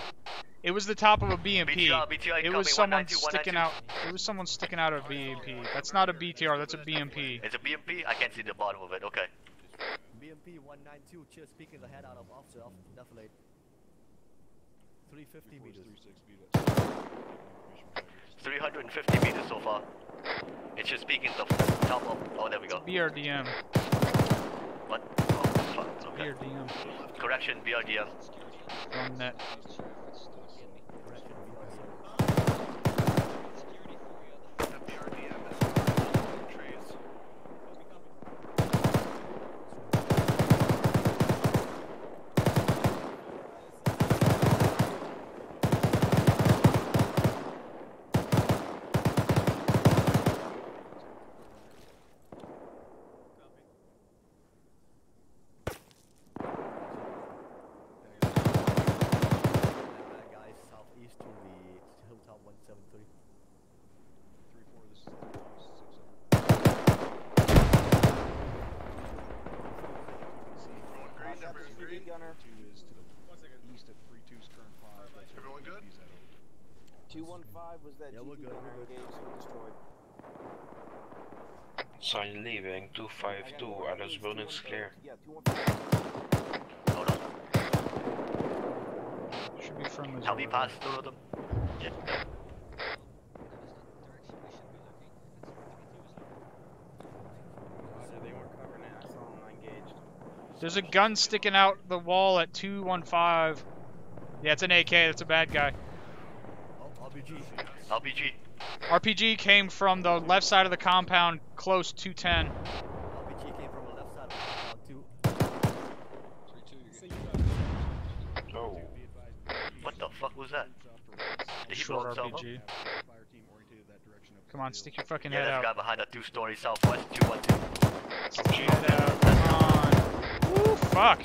S3: It was the top of a BMP.
S4: BTR
S3: It was
S4: incoming,
S3: someone
S4: 192,
S3: sticking
S4: 192.
S3: out. It was someone sticking out of a BMP. That's not a BTR. That's a BMP.
S4: It's a BMP? I can't see the bottom of it. Okay.
S2: BMP 192, Tshirt speaking the head out of officer, defilade. 350 meters.
S4: 350 meters so far. It's just peeking the top of. Oh, there we go.
S3: BRDM.
S4: What? Oh, fuck. Okay.
S3: BRDM.
S4: Correction, BRDM.
S3: Wrong net.
S12: Gunner. 2 is to the east of 3-2's current 5. That's everyone good? 215 was that GT gunner engaged and destroyed.
S8: Sign leaving. 252. Are those buildings clear?
S12: Yeah, 215.
S4: Hold on.
S3: Should be from
S4: Have we passed through them? Yeah.
S3: There's a gun sticking out the wall at 215. Yeah, it's an AK. That's a bad guy.
S4: RPG. RPG.
S3: RPG came from the left side of the compound, close 210.
S2: RPG came from the left side of the compound too.
S8: Oh.
S4: What the fuck was that? Did he
S3: Short
S4: blow himself
S3: RPG.
S4: up?
S3: Come on, stick your fucking
S4: Yeah,
S3: head
S4: there's a
S3: out.
S4: guy behind that 2-story southwest 212.
S3: Head out. Come on. Woo, fuck.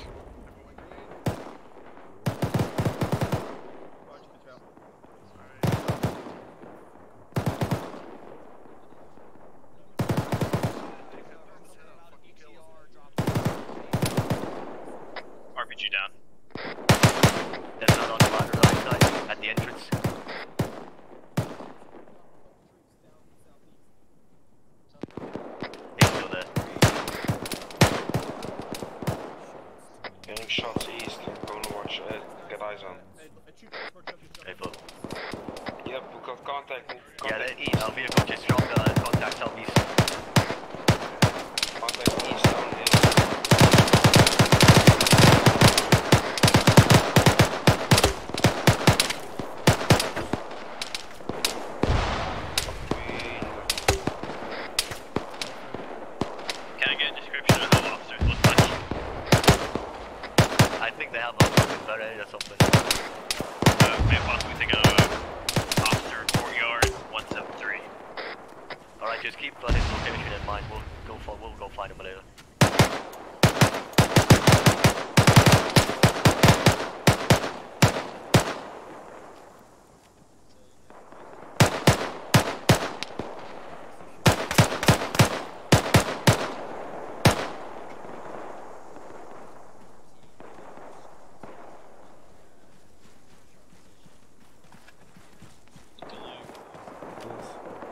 S14: RPG down.
S4: That's not on the right side, at the entrance. He's still there.
S8: Getting shots east. Going to watch. Get eyes on.
S4: Hey, Phil.
S8: Yep, we got contact.
S4: Yeah, our vehicle just dropped contact southeast.
S8: Contact east downhill.
S14: Can I get a description of how officers look like?
S4: I think they have a fucking beret or something.
S14: May possibly think of officer courtyard 173.
S4: Alright, just keep his location in mind. We'll go find him later.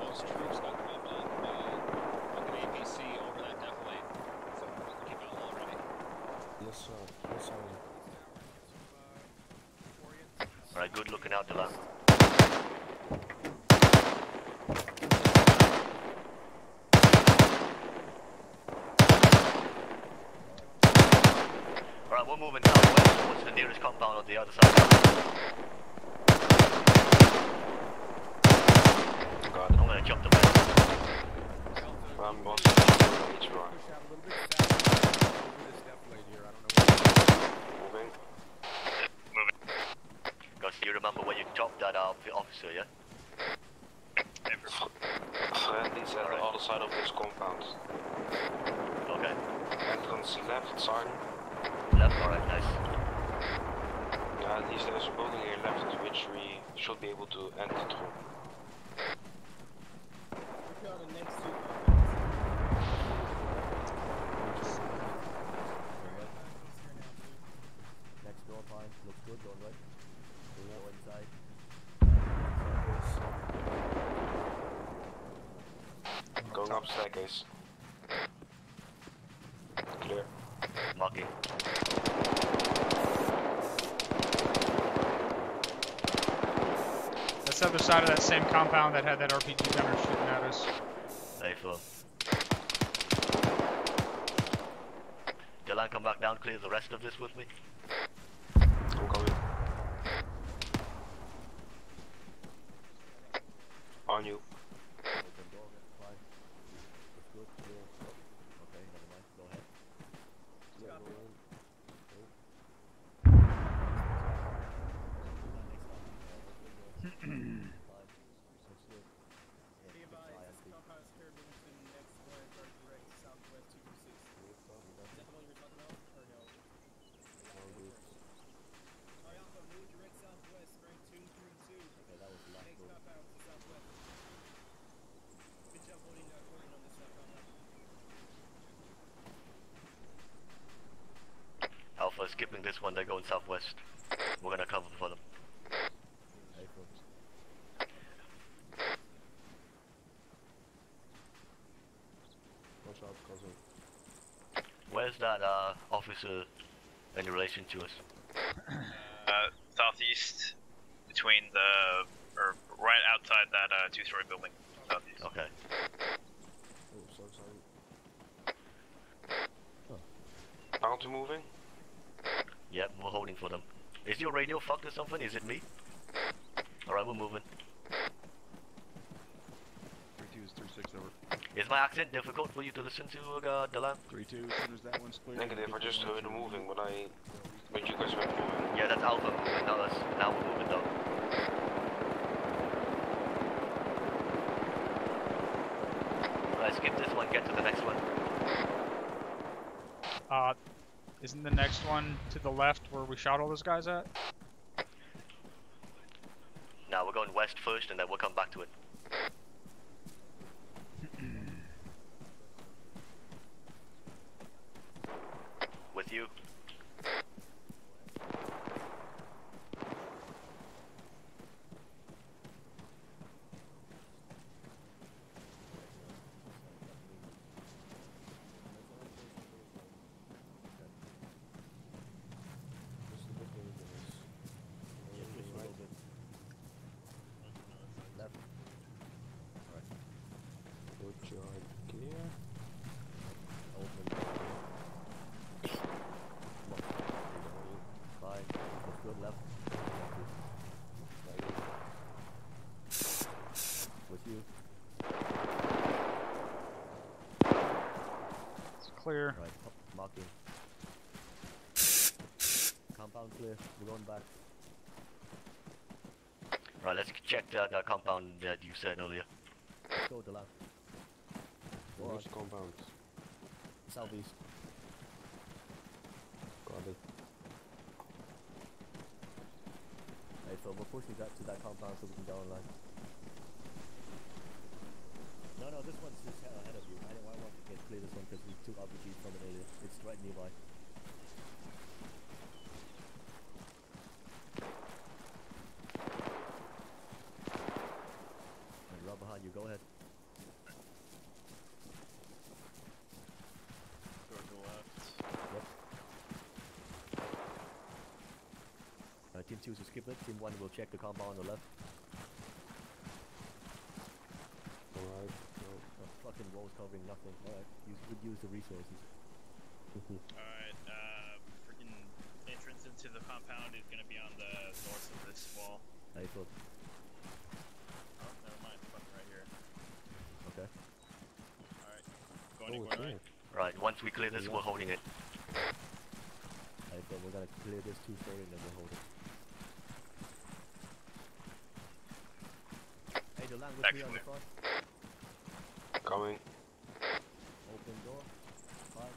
S16: Most troops got moved on the fucking APC over that defilade. So keep it all ready.
S8: Yes, sir. Yes, sir.
S4: Alright, good looking out the left. Alright, we're moving southwest. What's the nearest compound on the other side? I'm gonna jump the fence.
S8: I'm also each one. Moving.
S4: Moving. Because you remember when you chopped that officer, yeah?
S8: Friendly's at the other side of this compound.
S4: Okay.
S8: Entrance left, sergeant.
S4: Left, alright, nice.
S8: Yeah, at least there's a building here left which we should be able to enter through.
S2: Next door, fine. Looks good, going right. Go inside.
S8: top staircase. Clear.
S4: Marking.
S3: That's the other side of that same compound that had that RPG gunner shooting at us.
S4: Hey, Phil. Dylan, come back down, clear the rest of this with me.
S8: I'm coming. On you.
S2: Open door, fine. It's good, clear. Oh, okay, never mind. Go ahead. Yeah, go in.
S4: Alpha skipping this one, they're going southwest. We're gonna cover for them.
S12: Watch out, cousin.
S4: Where's that officer in relation to us?
S14: Southeast, between the, or right outside that two-story building. Southeast.
S4: Okay.
S12: Oh, sorry.
S8: Counter moving?
S4: Yep, we're holding for them. Is your radio fucked or something? Is it me? Alright, we're moving.
S12: 3-2 is 3-6 over.
S4: Is my accent difficult for you to listen to, Delam?
S12: 3-2, as soon as that one's clear.
S8: Negative, I just heard moving when you guys went moving.
S4: Yeah, that's Alpha moving, not us. Now we're moving though. Alright, skip this one, get to the next one.
S3: Isn't the next one to the left where we shot all those guys at?
S4: Now we're going west first and then we'll come back to it. With you.
S3: Clear.
S2: Right, marking. Compound clear. We're going back.
S4: Right, let's check that compound that you said earlier.
S2: Let's go to the left.
S12: Where's compound?
S2: Southeast.
S12: Got it.
S2: Hey, so we're pushing that to that compound so we can go online. No, this one's just ahead of you. I want to get clear this one because we took RPGs from it earlier. It's right nearby. And right behind you, go ahead.
S14: Go to the left.
S2: Yep. Team 2 is to skip it. Team 1 will check the compound on the left.
S12: Alright.
S2: Fucking walls covering nothing. Alright, use the resources.
S14: Alright, freaking entrance into the compound is gonna be on the north of this wall.
S2: Hey, Phil.
S14: Oh, never mind, fucking right here.
S2: Okay.
S14: Alright, go anywhere, right?
S4: Right, once we clear this, we're holding it.
S2: Hey, Phil, we're gonna clear this 2-story and then we'll hold it. Hey, the land with me on the front.
S8: Coming.
S2: Open door. Fine.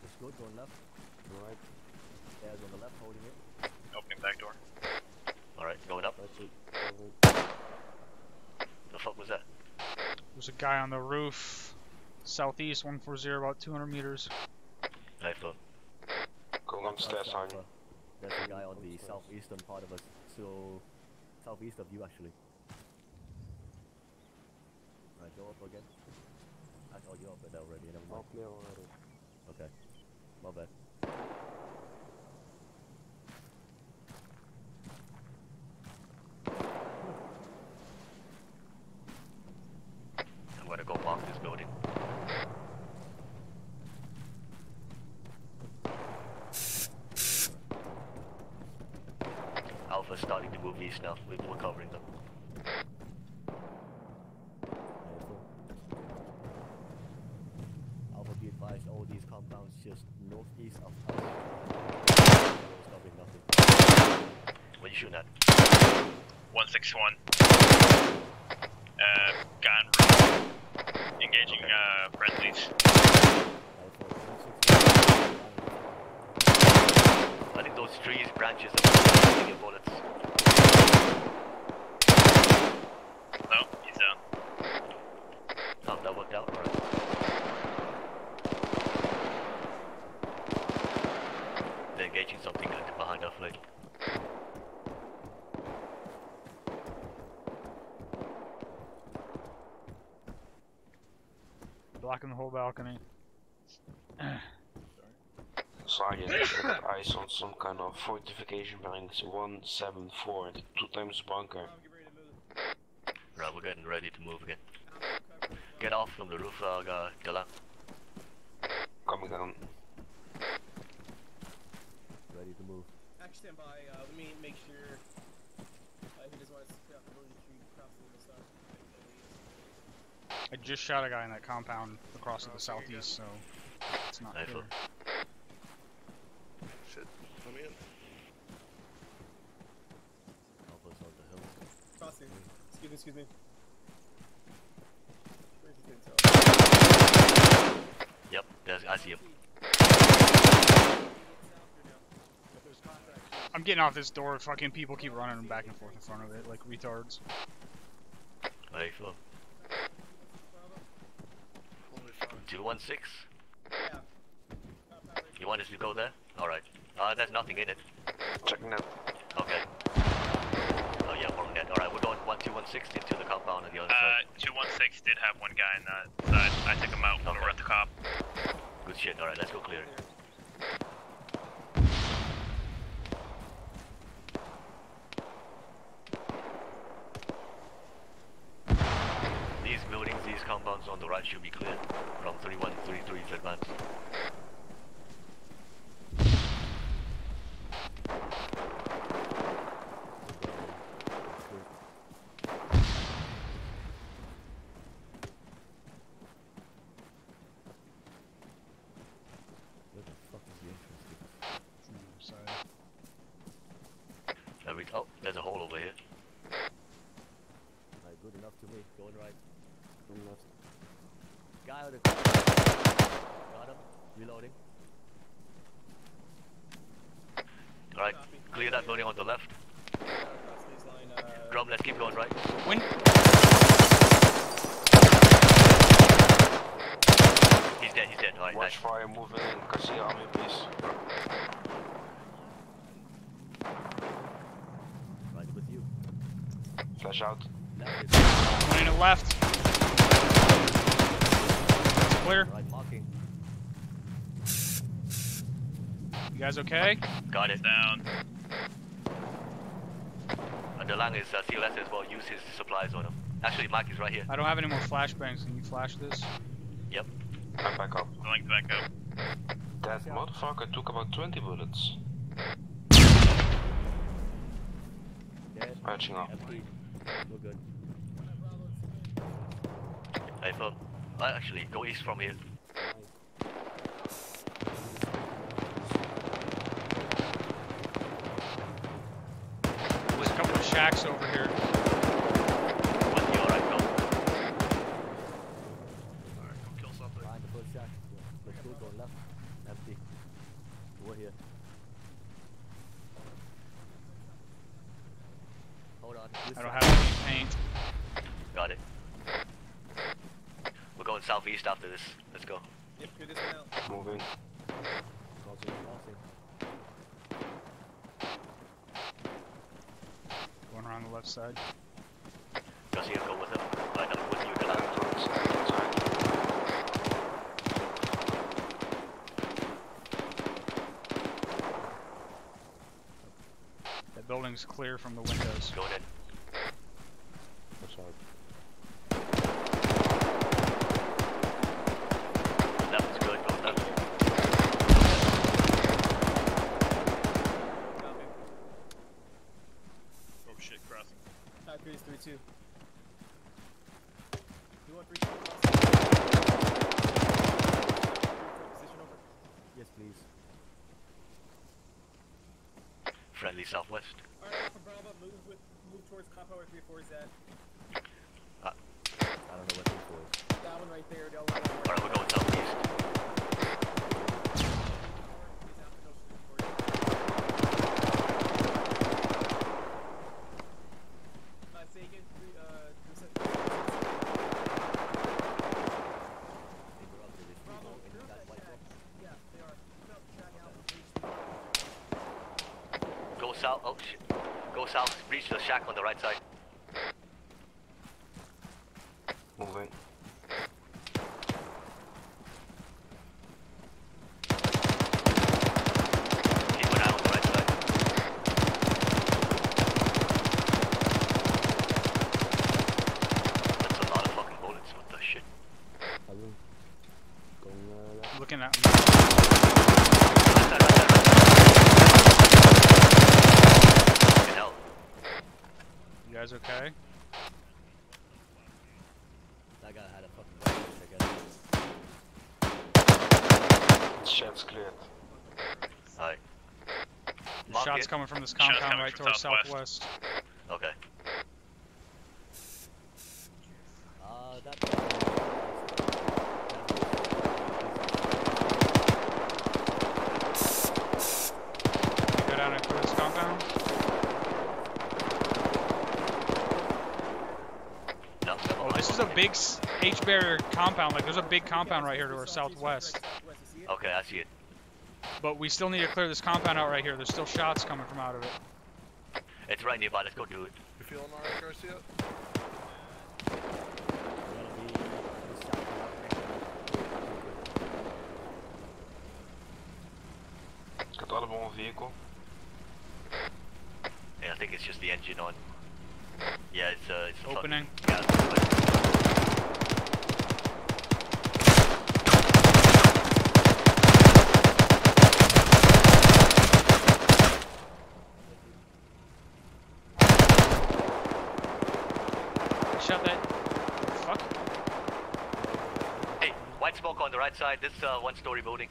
S2: It's good, going left.
S12: Right.
S2: There's on the left, holding it.
S14: Opening back door.
S4: Alright, going up.
S12: That's it.
S4: The fuck was that?
S3: There's a guy on the roof. Southeast, 140, about 200 meters.
S4: Hey, Phil.
S8: Going on the stairs on you.
S2: There's a guy on the southeastern part of us. So, southeast of you, actually. Right, Go up again. Oh, you're up there already. Never mind.
S13: All clear already.
S2: Okay. My bad.
S4: I'm gonna go mark this building. Alpha's starting to move east now. We're covering them.
S2: Alpha, be advised, all these compounds just northeast of us. Stopping nothing.
S4: What are you shooting at?
S14: 161. Guy en route. Engaging friendlies.
S4: I think those trees, branches are taking bullets.
S14: No, he's down.
S4: Oh, that worked out? Alright. They're engaging something behind our flank.
S3: Blocking the whole balcony.
S8: Sergeant, I got eyes on some kind of fortification buildings. 174, the 2 times bunker.
S4: Right, we're getting ready to move again. Get off from the roof, Dylan.
S8: Coming down.
S2: Ready to move.
S6: Actually, stand by. Let me make sure he doesn't want to spit out the building tree across the other side.
S3: I just shot a guy in that compound across to the southeast, so it's not clear.
S10: Shit, let me in.
S2: Alpha's on the hill.
S6: Crossing. Excuse me. Where's he getting to?
S4: Yep, I see him.
S3: I'm getting off this door. Fucking people keep running back and forth in front of it like retards.
S4: Hey, Phil. 216?
S6: Yeah.
S4: You want us to go there? Alright. There's nothing in it.
S8: Checking out.
S4: Okay. Oh yeah, we're on that. Alright, we're going 216 into the compound on the other side.
S14: 216 did have one guy in that side. I took him out when we were at the cop.
S4: Good shit. Alright, let's go clear it. These buildings, these compounds on the right should be clear from 3133's advance.
S2: Where the fuck is the entrance to this?
S3: It's on the other side.
S4: Oh, there's a hole over here.
S2: Alright, good enough to me. Going right.
S13: Going left.
S2: Guy on the got him. Reloading.
S4: Alright, clear that building on the left. Drum, let's keep going right.
S3: When?
S4: He's dead. Alright,
S8: Watch
S4: nice.
S8: fire moving in. Garcia, army, please.
S2: Right with you.
S8: Flash out.
S3: One in the left. Clear.
S2: Right, marking.
S3: You guys okay?
S4: Got it. Down. And the Lang is CLS as well. Use his supplies on him. Actually, Mike is right here.
S3: I don't have any more flashbangs. Can you flash this?
S4: Yep.
S8: I'm back up.
S14: Going back up.
S8: That motherfucker took about 20 bullets.
S2: Dead.
S8: Patching up.
S2: Empty. We're good.
S4: Hey, Phil. Actually, go east from here.
S3: There's a couple of shacks over here.
S4: With you, alright, go.
S10: Alright, come kill something.
S2: Behind the first shack. Let's go. Going left. Empty. We're here. Hold on.
S3: I don't have any paint.
S4: Got it. We're going southeast after this. Let's go.
S6: Yep, clear this one out.
S8: Moving.
S2: Crossing.
S3: Going around the left side.
S4: Garcia, go with him. Right, I'm with you, Dylan.
S3: building's clear from the windows.
S4: Going in.
S2: That's hard.
S4: Left is good, go left.
S14: Oh shit, crossing.
S6: Type 3 is 3-2. 2-1-3. Position over.
S2: Yes, please.
S4: Friendly southwest.
S6: Alright, Alpha Bravo, move towards compound where 3-4 is at.
S2: I don't know what 3-4 is.
S6: That one right there,
S4: Alright, we're going southeast.
S6: Say again,
S4: Go south, oh shit. Go south, reach the shack on the right side.
S8: Moving.
S4: Keep an eye on the right side. That's a lot of fucking bullets, what the shit?
S3: Looking at You guys okay?
S2: That guy had a fucking I guess.
S8: Shed's cleared.
S4: Alright.
S3: Shots coming from this compound right towards southwest.
S4: Okay.
S3: Go down and through this compound. Oh, this is a big H-barrier compound. Like, there's a big compound right here to our southwest.
S4: Okay, I see it.
S3: But we still need to clear this compound out right here. There's still shots coming from out of it.
S4: It's right nearby, let's go do it.
S17: You feeling alright, Garcia?
S8: Got audible vehicle.
S4: Yeah, I think it's just the engine on. Yeah, it's
S3: opening. Shut that. Fuck.
S4: Hey, white smoke on the right side, this one-story building.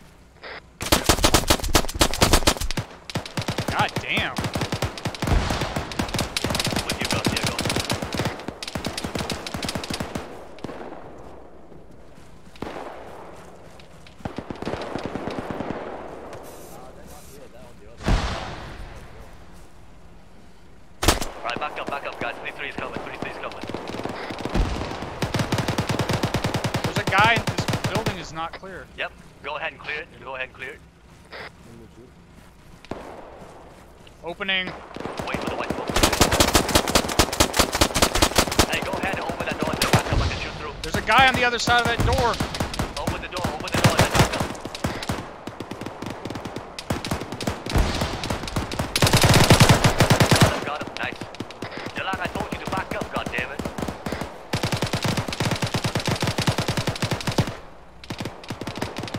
S3: God damn.
S4: With you, Garcia, go. Alright, back up, guys. 3-3 is coming, 3-3 is coming.
S3: There's a guy, this building is not clear.
S4: Yep, go ahead and clear it, go ahead and clear it.
S3: Opening.
S4: Wait for the white smoke. Hey, go ahead and open that door and then back up, I can shoot through.
S3: There's a guy on the other side of that door.
S4: Open the door and then back up. Got him, nice. Dylan, I told you to back up, goddammit.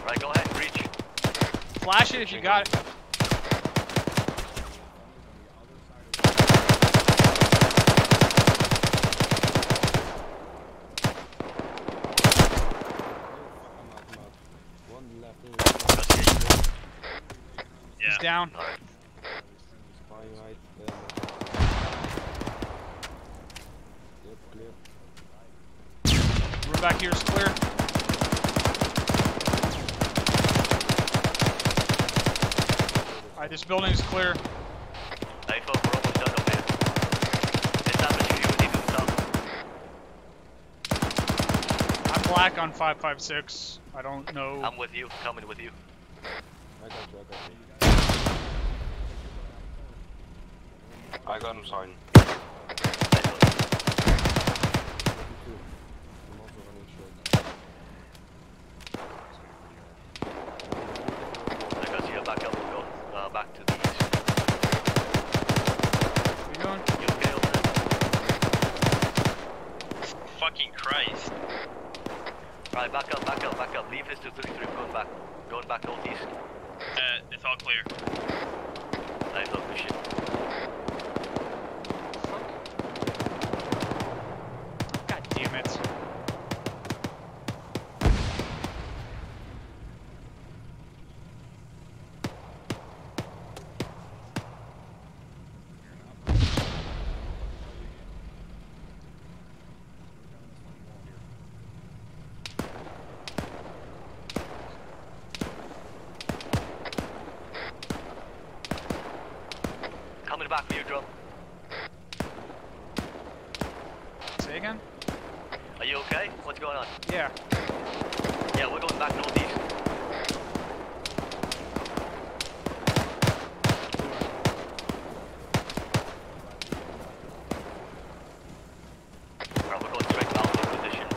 S4: Right, go ahead and reach.
S3: Flash it if you got it.
S4: Yeah.
S3: He's down. Room back here is clear. Alright, this building is clear.
S4: Hey, folks, we're almost done over here. Establish you need to stop.
S3: I'm black on 556. I don't know.
S4: I'm with you, coming with you.
S8: I got him, Sergeant. I got you, back up, go back to the east.
S4: up. Leave his 233 going back northeast.
S3: It's all clear.
S4: I love this shit.
S3: God damn it.
S4: Coming back for you, drum.
S3: Say again?
S4: Are you okay? What's going on?
S3: Yeah.
S4: Yeah, we're going back northeast. Alright, we're going straight out in position.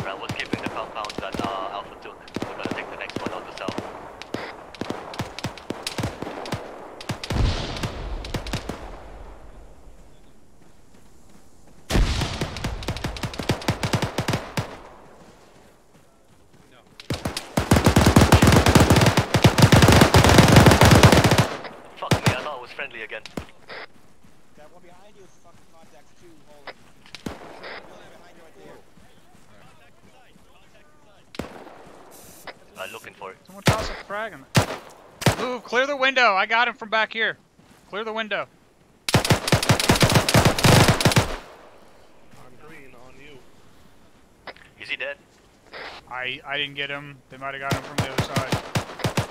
S4: Alright, we're skipping the compound that Alpha took. We're gonna take the next one on the south. Fuck me, I thought it was friendly again.
S12: That one behind you is fucking contacts too. Holy. Behind you right there.
S4: Looking for it.
S3: Someone toss a frag in there. Move, clear the window. I got him from back here. Clear the window.
S11: On green, on you.
S4: Is he dead?
S3: I didn't get him. They might have got him from the other side.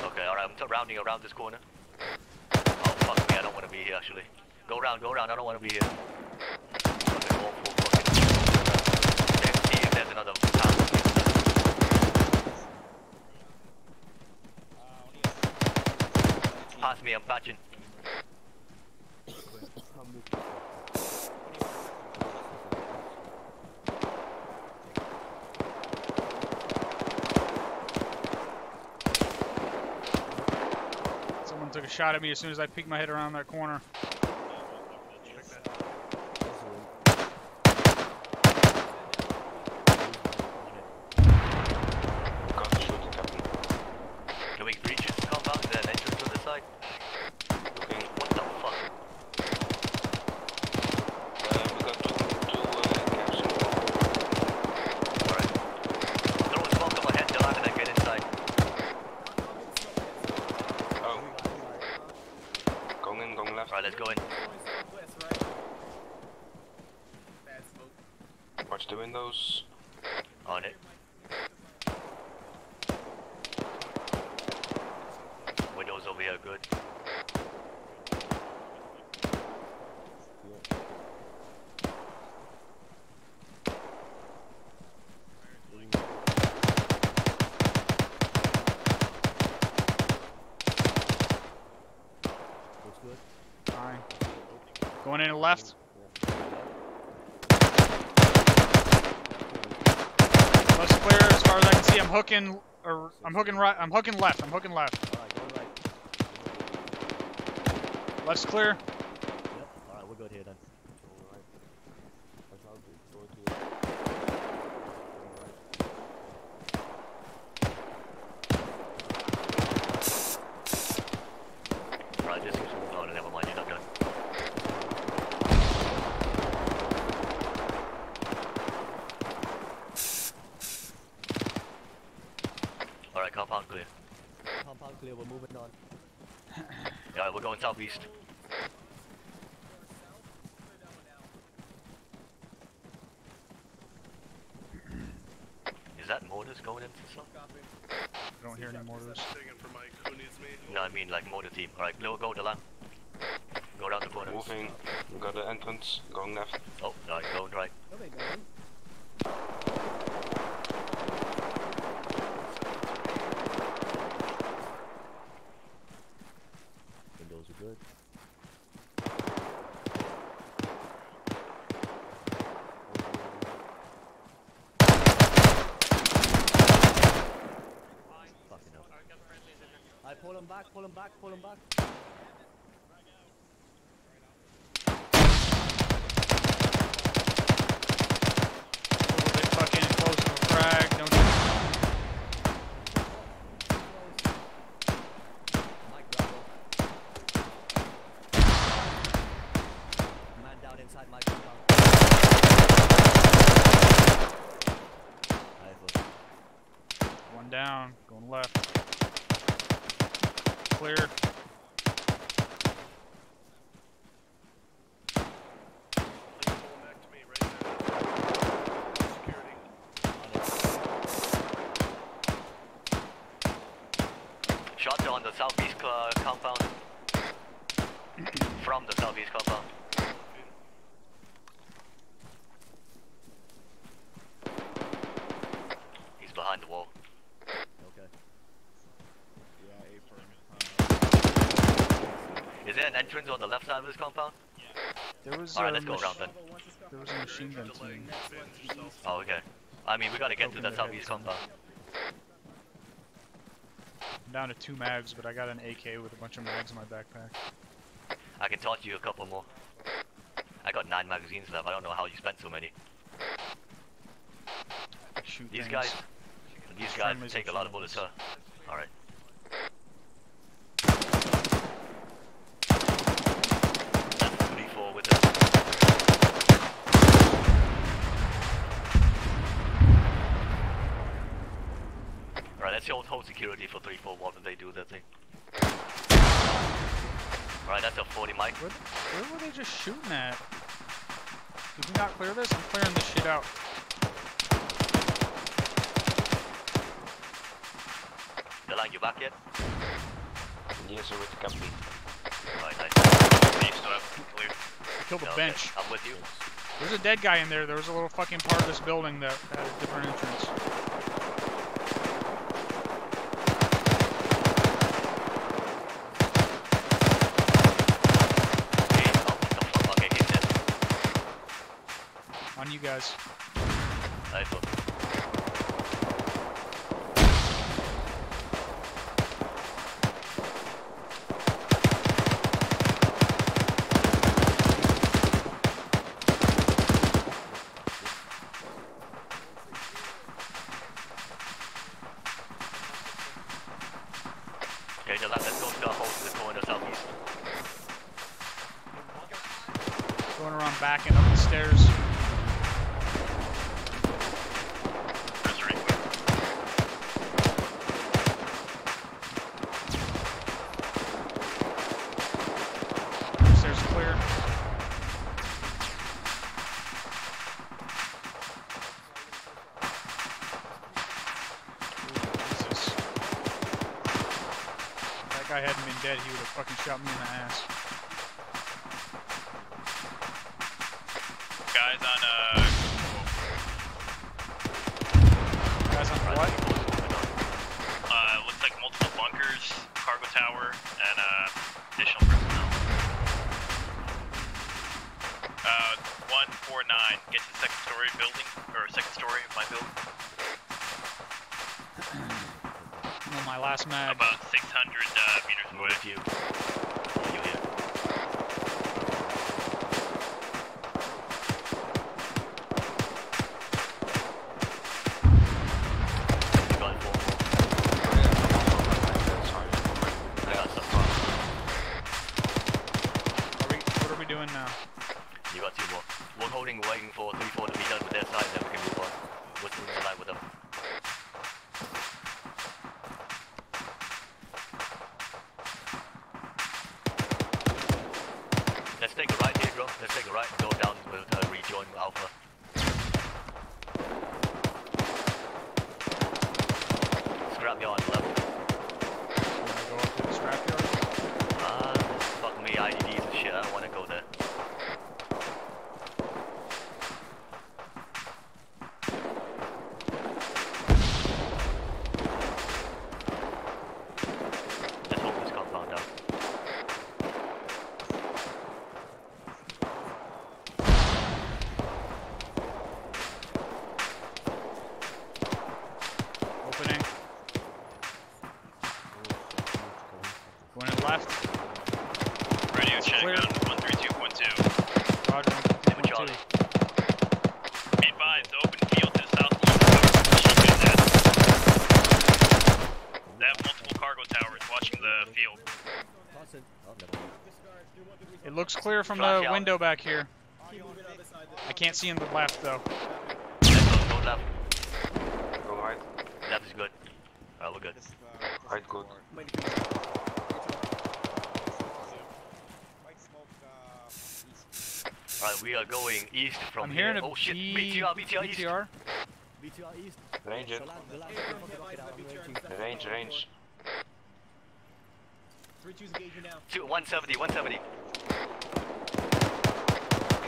S4: Okay, alright, I'm rounding around this corner. Oh, fuck me, I don't want to be here, actually. Go around, I don't want to be here. Fucking awful, fucking... Let's see if there's another town. Pass me, I'm patching.
S3: Someone took a shot at me as soon as I peeked my head around that corner.
S4: Can we breach this compound? Is there an entrance on this side? Okay, what the fuck?
S8: We got two caps.
S4: Alright. Throw a smoke on my head, Dylan, and then get inside.
S8: Oh. Going left.
S4: Alright, let's go in.
S8: Watch the windows.
S4: On it. Windows over here, good.
S2: Looks good.
S3: Fine. Going in left. Left's clear as far as I can see. I'm hooking right. I'm hooking left.
S2: Alright, go right.
S3: Left's clear.
S2: Yep. Alright, we're good here then. Alright. That's all good. Go to
S4: Right, this is... Oh, never mind, you're not done. Alright, compound clear.
S2: compound clear, we're moving on.
S4: Alright, we're going southeast. Is that mortars going into some?
S3: I don't hear any mortars.
S4: No, I mean like motor team. Alright, go Dylan. Go around the corner.
S8: Moving. We got the entrance. Going left.
S4: Oh, alright, going right.
S2: Windows are good. him back, pull him back, pull him back.
S3: A little bit fucking close to a frag, don't you?
S2: Man down inside my compound.
S3: One down, going left. Clear.
S4: Shots on the southeast compound. From the southeast compound. He's behind the wall.
S2: Okay.
S12: Yeah,
S4: Is there an entrance on the left side of this compound?
S3: There was
S4: Alright, let's go around then.
S3: There was a machine gun team.
S4: Oh, okay. I mean, we gotta get to the southeast compound.
S3: I'm down to 2 mags, but I got an AK with a bunch of mags in my backpack.
S4: I can toss you a couple more. I got 9 magazines left. I don't know how you spent so many.
S3: Shoot
S4: These
S3: things.
S4: guys take a lot of bullets, huh? Alright. That's 3-4 with it. Alright, let's hold security for 3-4 while they do their thing. Alright, that's a 40 mic.
S3: Where were they just shooting at? Did we not clear this? I'm clearing this shit out.
S4: They like you back yet?
S8: Yes, sir, with the company.
S4: Alright, nice.
S3: I killed a bench.
S4: I'm with you.
S3: There's a dead guy in there. There was a little fucking part of this building that had a different entrance. On you guys.
S4: Nice one. Okay, the left, let's go to the hole to the corner southeast.
S3: Going around back and up the stairs. Stairs clear. Jesus. If that guy hadn't been dead, he would have fucking shot me in the ass.
S14: Guys on
S3: Guys on what?
S14: looks like multiple bunkers, cargo tower, and additional personnel. 149 gets to the second story building, or second story of my building.
S3: Oh, my last mag.
S14: About 600 meters away.
S4: With you. You here.
S3: What are we doing now?
S4: You got 2 more. We're holding, waiting for 3-4 to be done with their side, then we can move on. What's the line with them? Let's take a right here, bro. Let's take a right and go down with rejoin Alpha. Scrapyard left.
S3: Wanna go up to the scrapyard?
S4: Fuck me, IDDs and shit. I don't want to go there. Let's hold this compound down.
S3: Opening. Looks clear from the window back here. I can't see in the left though.
S4: Go left.
S8: Go right.
S4: Left is good. Alright, we're good.
S8: Right, good.
S4: Alright, we are going east from
S3: I'm
S4: here.
S3: hearing a
S4: Oh shit, BTR east.
S2: BTR east.
S8: Range it. Range.
S6: 3-2's engaging now.
S4: 170, 170.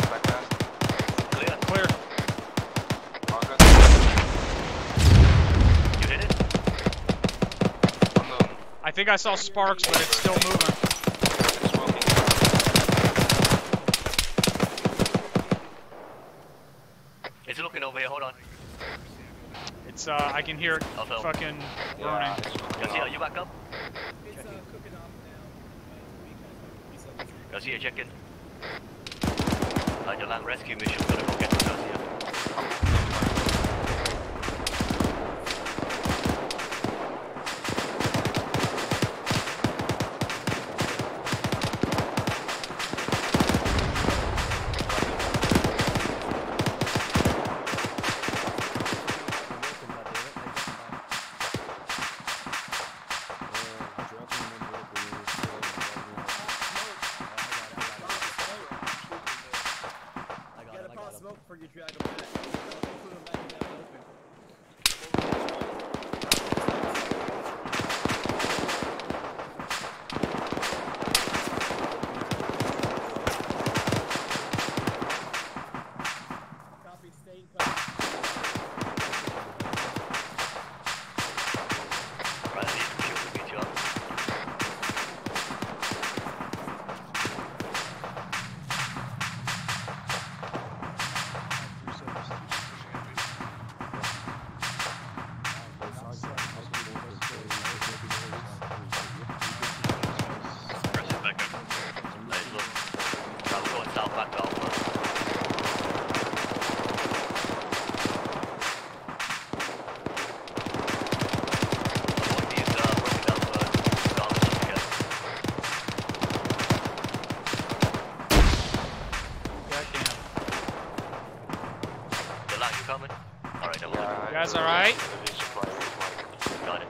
S8: Back fast.
S4: Clear.
S3: Clear.
S8: Target.
S4: You hit it?
S8: Unknown.
S3: I think I saw sparks, but it's still moving.
S8: It's moving.
S4: It's looking over here, hold on.
S3: It's I can hear it
S4: Also.
S3: fucking burning.
S8: Yeah, it's looking
S4: Garcia,
S8: up.
S4: you back up?
S6: It's cooking off now.
S4: Garcia, check in. The land rescue mission, we're gonna go get to Garcia.
S6: For your drag them back. Put them back in that open. Copy, stay in cover.
S4: Right, I need to kill the BTR.
S3: You guys alright?
S4: Got it.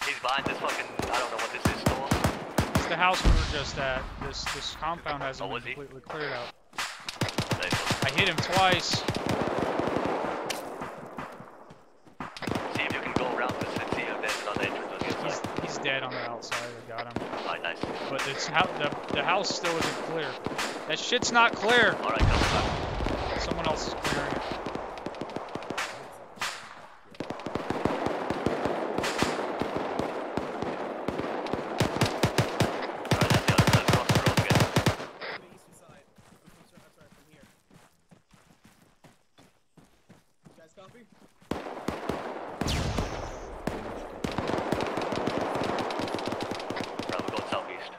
S4: He's behind this fucking, I don't know what this is, store.
S3: It's the house we were just at. This compound hasn't been
S4: was he?
S3: completely cleared out.
S4: Nice.
S3: I hit him twice.
S4: See if you can go around this and see if there's another entrance on the inside.
S3: He's dead on the outside. I got him.
S4: Alright, nice.
S3: But it's the house still isn't clear. That shit's not clear.
S4: Alright, come back.
S3: Someone else is clearing it.
S6: Copy?
S4: Right, we're going southeast.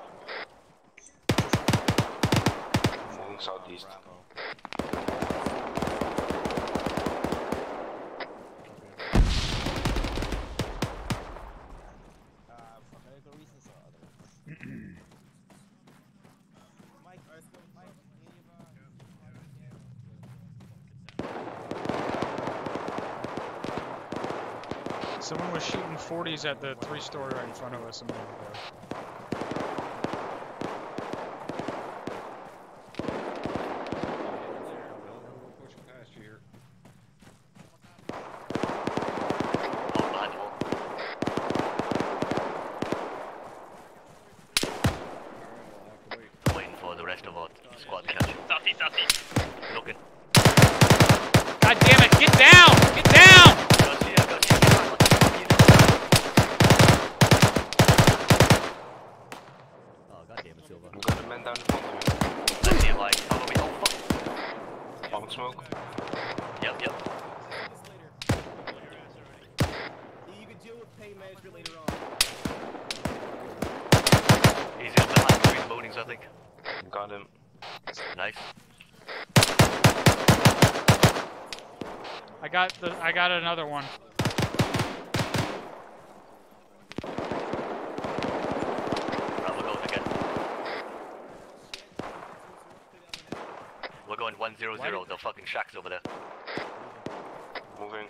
S8: Moving southeast.
S3: Someone was shooting 40s at the 3-story right in front of us a minute ago.
S4: Waiting for the rest of our squad to catch you. Southeast. Looking.
S3: God damn it, get down! Get down!
S2: Oh, god damn it, Silva.
S8: We got the man down in front of me.
S4: Let's see if I cover me. Oh fuck.
S8: Bomb smoke.
S4: Yep.
S6: You can deal with pain management later on.
S4: He's in the I think.
S8: Got him.
S4: Nice.
S3: I got another one.
S4: Right, we're going again. We're going 1-0-0. The fucking shack's over there.
S8: Moving.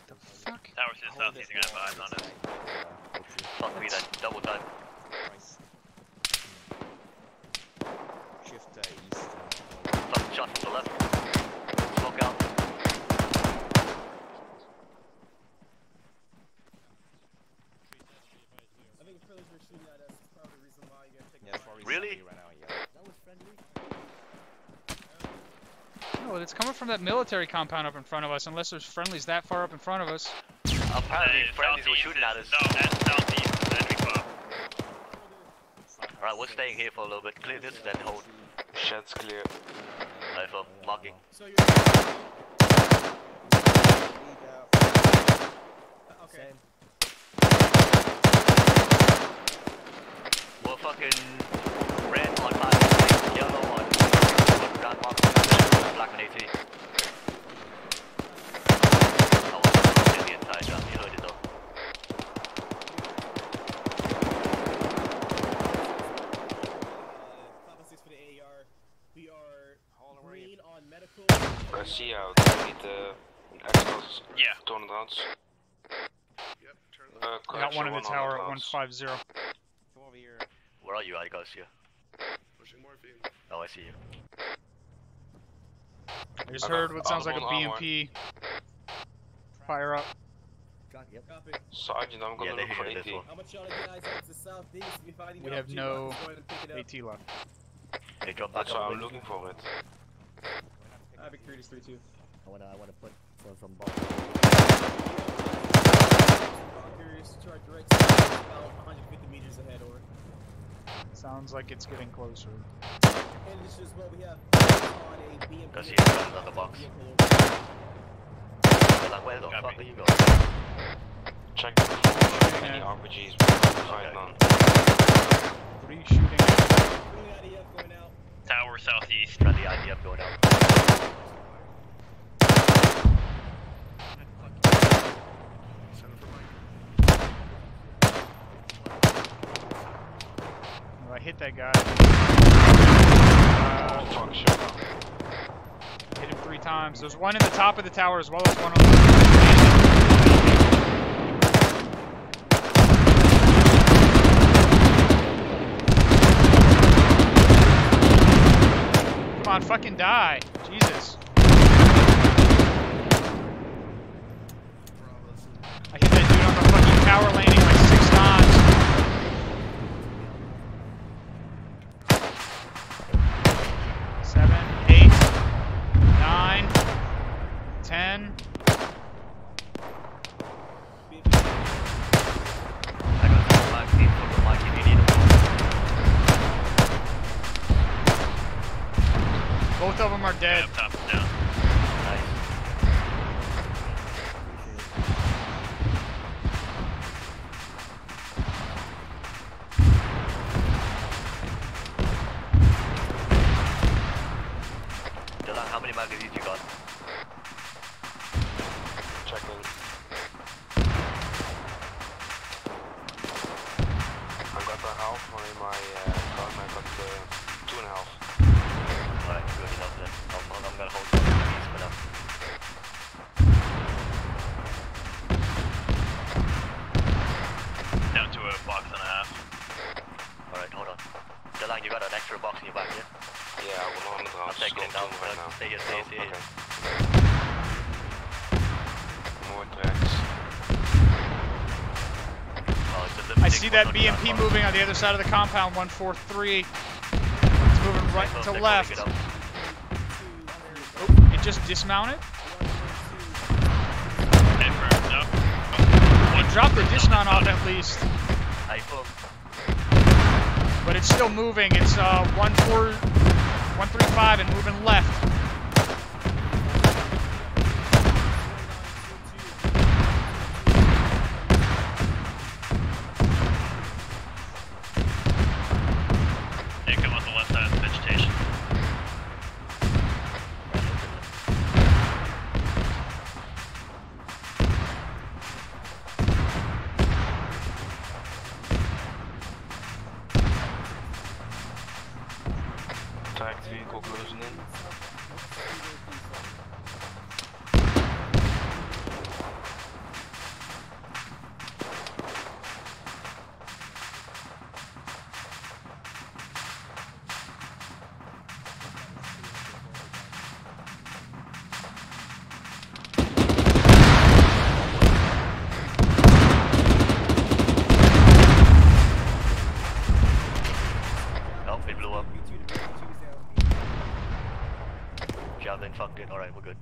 S3: The fuck?
S14: Tower to the south, he's gonna have eyes on us.
S4: Fuck me then. Double time.
S12: Shift east.
S4: Fucking shot from the left. Smoke out.
S6: I think friendlies were shooting at us. That's probably the reason why you guys take
S4: Really?
S12: Right now, yeah.
S6: That was friendly.
S3: No, it's coming from that military compound up in front of us, unless there's friendlies that far up in front of us.
S4: Apparently, friendlies were shooting at us.
S14: No, that's southeast. Enemy club.
S4: Alright, we're staying here for a little bit. Clear this, then hold.
S8: Shed's clear.
S4: Right, for marking.
S6: So you're. Okay.
S4: We're fucking red on map, yellow on ground mark, black on AT. I was on the inside, you heard it though.
S6: Papa 6 for the AR. We are green on medical.
S8: Garcia, I need the extras.
S14: Yeah.
S8: 200 rounds.
S3: I got one in the tower at 150.
S4: Where are you, I guys here?
S10: Pushing morphine.
S4: Oh, I see you.
S3: I just heard what sounds like a BMP. Fire up.
S6: Yep. Copy.
S8: Sergeant, I'm gonna look for AT.
S6: I'm gonna try to get eyes out to the southeast. If I
S3: We have no AT left.
S4: Hey, drop back.
S8: That's why I'm looking for it.
S6: I have a Curious 3-2.
S2: I wanna put some
S6: Curious to our direct south, about 150 meters ahead, over.
S3: Sounds like it's getting closer.
S6: And this is what we have on a BMP.
S4: Go see if there's another box. Where the fuck are you going?
S8: Check the floor. Any RPGs. Fight none.
S3: 3 shooting.
S14: Tower southeast.
S4: Try the IDF going out.
S3: Oh, I hit that guy.
S8: Fuck, shit.
S3: Hit him 3 times. There's one in the top of the tower as well as one on the... Come on, fucking die. Jesus. I hit that dude on the fucking tower landing like 6 times. Seven, 8, 9, 10.
S4: I got some magazine for the mic if you need them.
S3: Both of them are dead.
S14: Yeah, top down.
S4: Nice. Dylan, how many magazines you got?
S8: Checking. I got a half on my gun, I got 2.5.
S4: Alright, good enough then. I'm gonna hold some of these for now.
S14: Down to a box and a half.
S4: Alright, hold on. Dylan, you got an extra box in your back, yeah?
S8: Yeah, I will 100
S4: I'm
S8: rounds.
S4: taking it down
S8: right now.
S4: Stay here, stay here, stay here.
S8: Okay. More tracks.
S4: Oh, it's a
S3: I
S4: big
S3: see
S4: one
S3: that
S4: on the
S3: BMP
S4: box.
S3: moving on the other side of the compound, 143. It's moving right to
S4: They're
S3: left.
S4: closing it up.
S3: Oh, it just dismounted.
S14: Confirmed, no.
S3: It dropped the dismount off at least.
S4: I boom.
S3: But it's still moving. It's 135 and moving left.
S14: Income on
S4: then fucked it. Alright, we're good.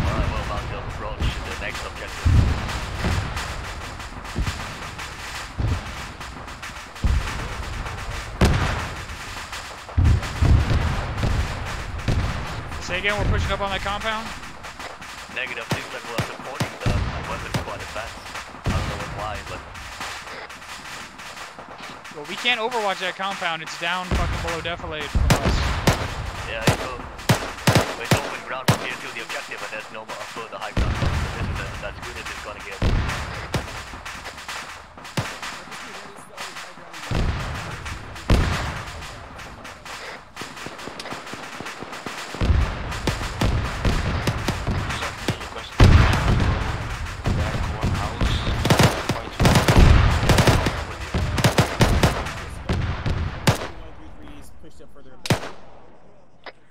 S4: Alright, well, about to approach the next objective.
S3: Say again, we're pushing up on that compound?
S4: Negative, seems like we're supporting the weapon squad advance. I don't know why, but...
S3: Well, we can't overwatch that compound. It's down fucking below defilade from us.
S4: Yeah, it's open ground from here to the objective, and there's no more further high ground. So this is as good as it's gonna get.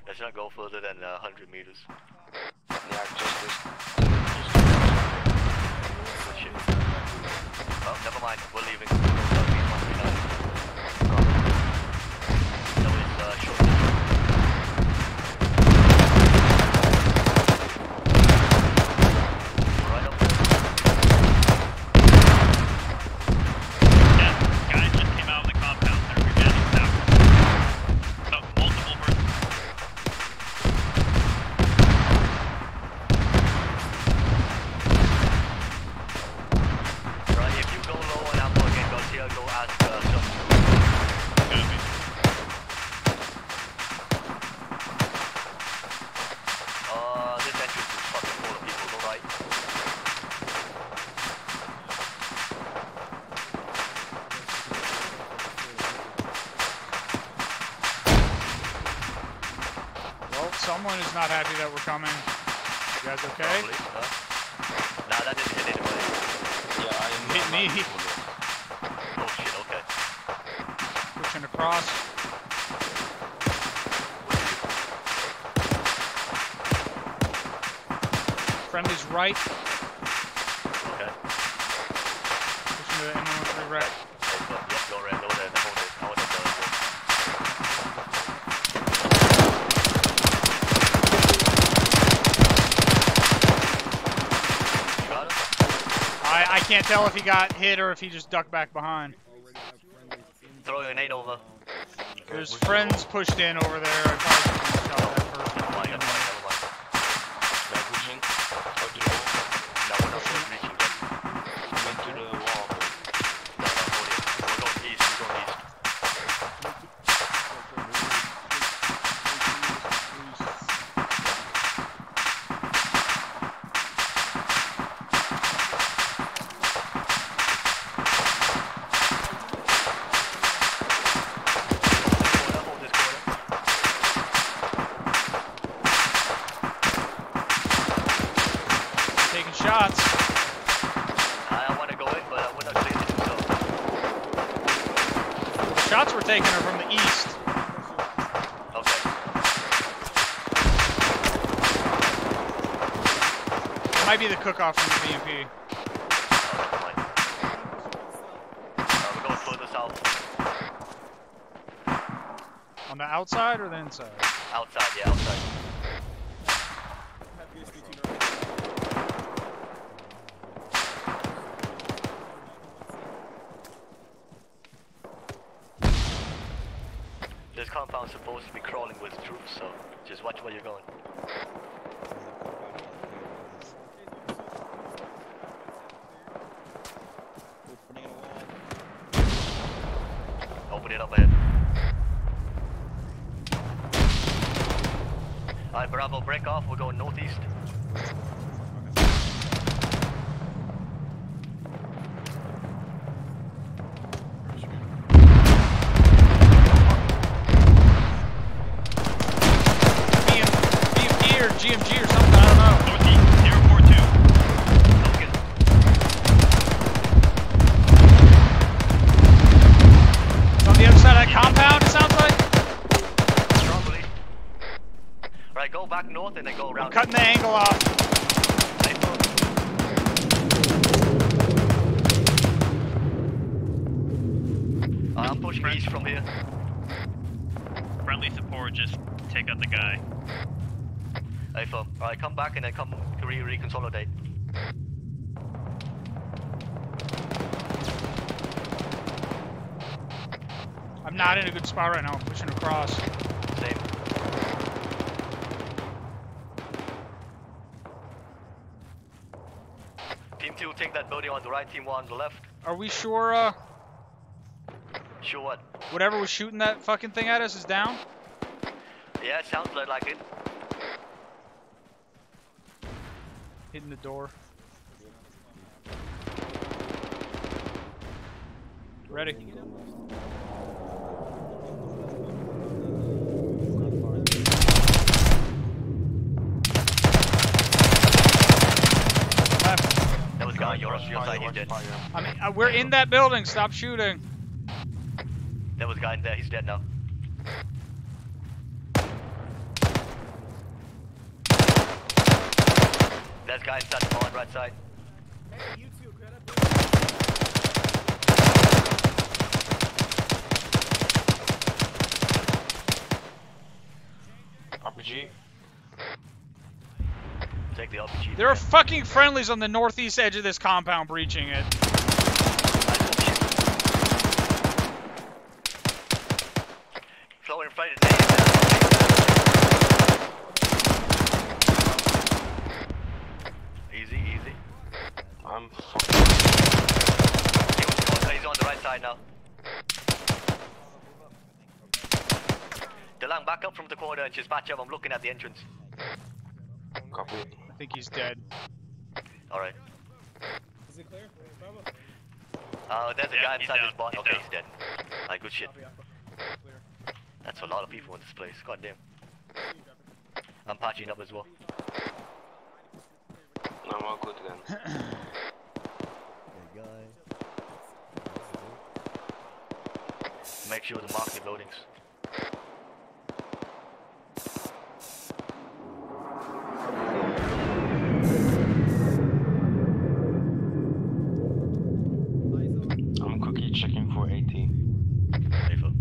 S4: Let's not go further than 100 meters.
S8: Yeah, just this.
S4: Good shit. Oh, never mind. We're leaving. No, it's short. Right up there.
S14: Yeah, guys just came out of the compound. They're heading south. So, multiple persons.
S4: Right, if you go low on ammo again, go here, go ask some. This entrance is fucking full of people, go right.
S3: Well, someone is not happy that we're coming. You guys okay?
S4: Probably, nah, that didn't hit anybody.
S8: Yeah, I am
S3: Hit me.
S4: Oh shit, okay.
S3: Pushing across. Friendly's right.
S4: Okay.
S3: Pushing to the M13 right.
S4: Yep, go right, go there, hold it. Hold it, You got him?
S3: I can't tell if he got hit or if he just ducked back behind.
S4: Throw your grenade over.
S3: There's friends pushed in over there. I probably shot that first.
S4: Never mind.
S8: Leveraging. Go to the wall.
S4: No, we're not reaching yet.
S8: Went to the wall.
S4: No, hold it. We're going east, we're going east. Hold this corner.
S3: Taking shots.
S4: I want to go in, but we're not clear to do so.
S3: The shots we're taking are from the east.
S4: Okay.
S3: It might be the cook-off from the BMP.
S4: Never mind. We're going further south.
S3: On the outside or the inside?
S4: Outside, yeah, outside. This compound's supposed to be crawling with troops, so just watch where you're going. Open it up ahead. Alright, Bravo, break off. We're going northeast.
S3: BMP or GMG or something, I don't know.
S14: Northeast, 042.
S4: Logan.
S3: It's on the other side of that compound, it sounds like?
S4: Probably. Right, go back north and then go around.
S3: I'm cutting the angle off.
S4: Alright, come back and then come reconsolidate.
S3: I'm not in a good spot right now. I'm pushing across.
S4: Same. Team 2, take that building on the right, Team 1 on the left.
S3: Are we sure,
S4: Sure what?
S3: whatever was shooting that fucking thing at us is down?
S4: Yeah, it sounds like it.
S3: Hitting the door. Ready.
S4: That was a guy on your side, he's dead.
S3: I mean, we're in that building. Stop shooting.
S4: That was a guy in there, he's dead now. There's a guy inside the barn, right side.
S6: Hey, you two, get up
S8: RPG.
S4: Take the RPG.
S3: There are fucking friendlies on the northeast edge of this compound breaching it.
S4: Flow inflated. Easy, easy.
S8: I'm fucking.
S4: He's on the right side now. Delang, back up from the corner and just patch up. I'm looking at the entrance.
S8: Copy.
S3: I think he's dead.
S4: Alright.
S6: Is it clear? Bravo.
S4: There's a guy inside this barn. Okay, he's dead. Alright, good shit. That's a lot of people in this place. God damn. I'm patching up as well.
S8: I'm all good then.
S4: Make sure to mark the buildings.
S8: I'm cookie checking for AT.
S4: Safer.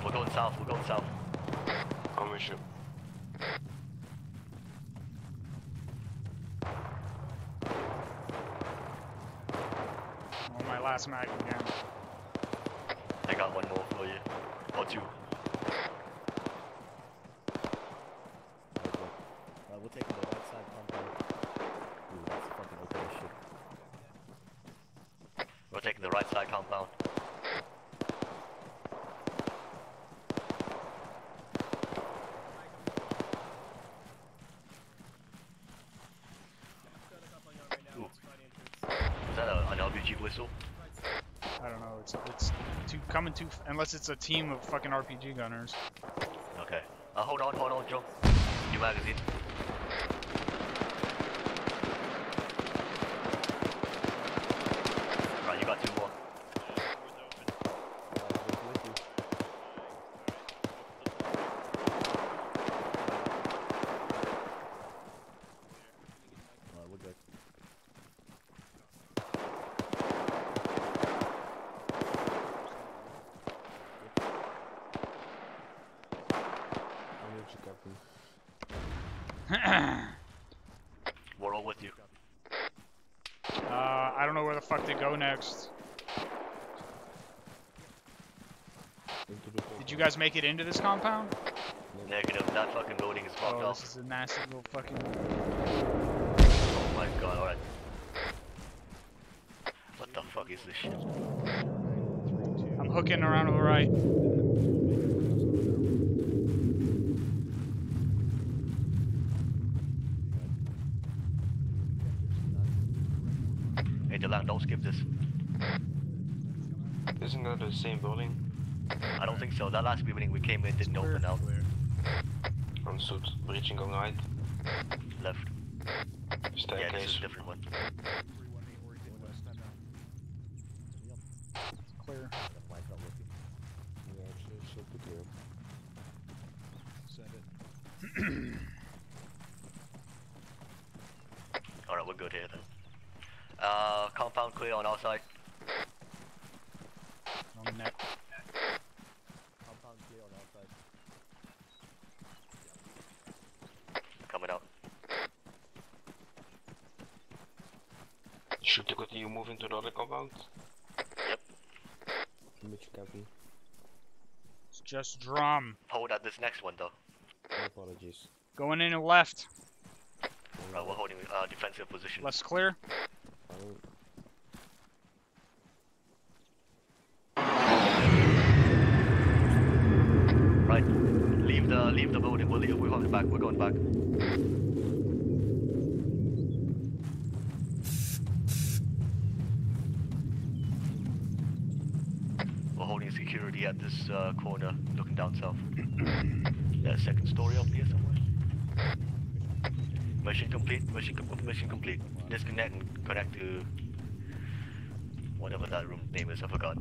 S4: We're going south, we're going south.
S8: I'm with you.
S3: Oh, my last mag again.
S4: I got one more for you. Or two.
S2: We're taking the right side compound. Ooh, that's fucking open as shit.
S4: We're taking the right side compound. Ooh. Is that an LBG whistle?
S3: I don't know. It's coming too. Unless it's a team of fucking RPG gunners.
S4: Okay. Hold on, Joe. New magazine. Right, you got two more.
S2: We're good.
S4: We're all with you.
S3: I don't know where the fuck to go next. Did you guys make it into this compound?
S4: Negative, that fucking building is fucked
S3: Oh,
S4: up.
S3: this is a nasty little fucking...
S4: Oh my god, alright. What the fuck is this shit?
S3: I'm hooking around to the right.
S4: Hey Delang, don't skip this.
S8: Isn't that the same building?
S4: I don't think so. That last building we came in didn't open out.
S8: Understood. Breaching going right.
S4: Left.
S8: Staircase.
S4: Yeah, this is a different one.
S3: Clear.
S2: Mine's not working.
S11: Yeah, it should be clear. Send it.
S4: good here then. Compound clear on our side.
S3: On net.
S2: Compound clear on our side.
S4: Coming out.
S8: Should we continue moving to the other compound?
S4: Yep.
S17: Which copy?
S3: It's just drum.
S4: Hold at this next one though.
S17: My apologies.
S3: Going in and left.
S4: We're holding defensive position.
S3: Less clear.
S4: Right. Leave the building. We're going back. We're going back. We're holding security at this corner, looking down south. Yeah, second story up here somewhere. Mission complete. Mission complete. Disconnect and connect to whatever that room name is. I forgot.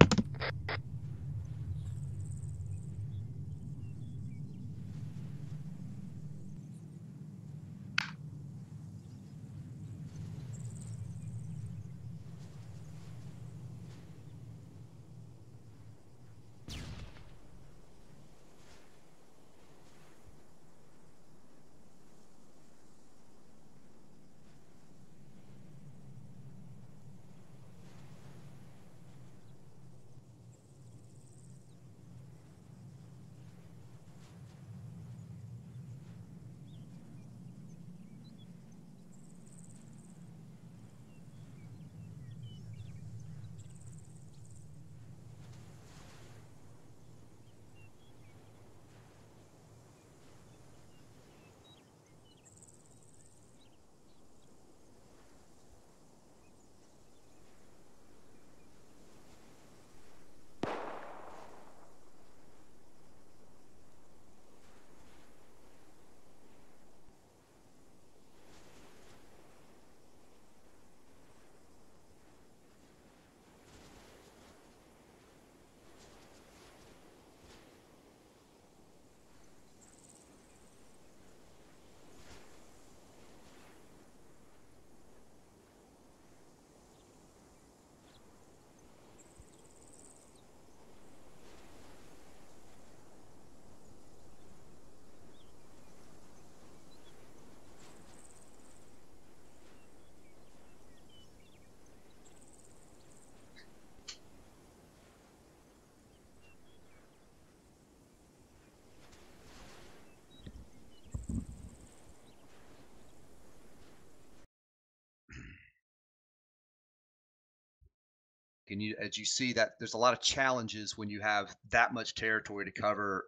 S5: And as you see that there's a lot of challenges when you have that much territory to cover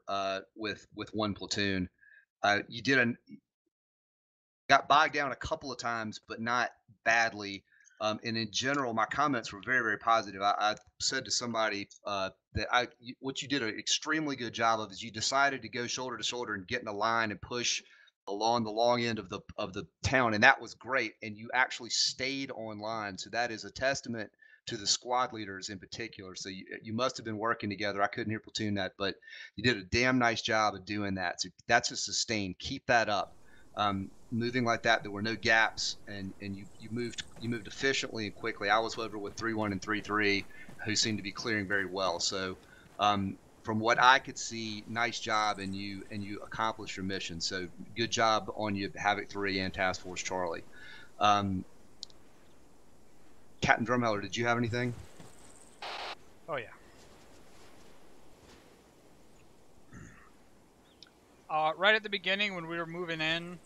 S5: with one platoon. You got bogged down a couple of times, but not badly. And in general, my comments were very, very positive. I said to somebody that what you did an extremely good job of is you decided to go shoulder to shoulder and get in a line and push along the long end of the town, and that was great. And you actually stayed on line, so that is a testament to the squad leaders in particular. So you must have been working together. I couldn't hear platoon that, but you did a damn nice job of doing that. So that's a sustain. Keep that up. Moving like that, there were no gaps, and you moved efficiently and quickly. I was over with 3-1 and 3-3, who seemed to be clearing very well. So from what I could see, nice job, and you accomplished your mission. So good job on you, Havoc 3 and Task Force Charlie. Captain Drumheller, did you have anything?
S3: Oh yeah. Right at the beginning when we were moving in,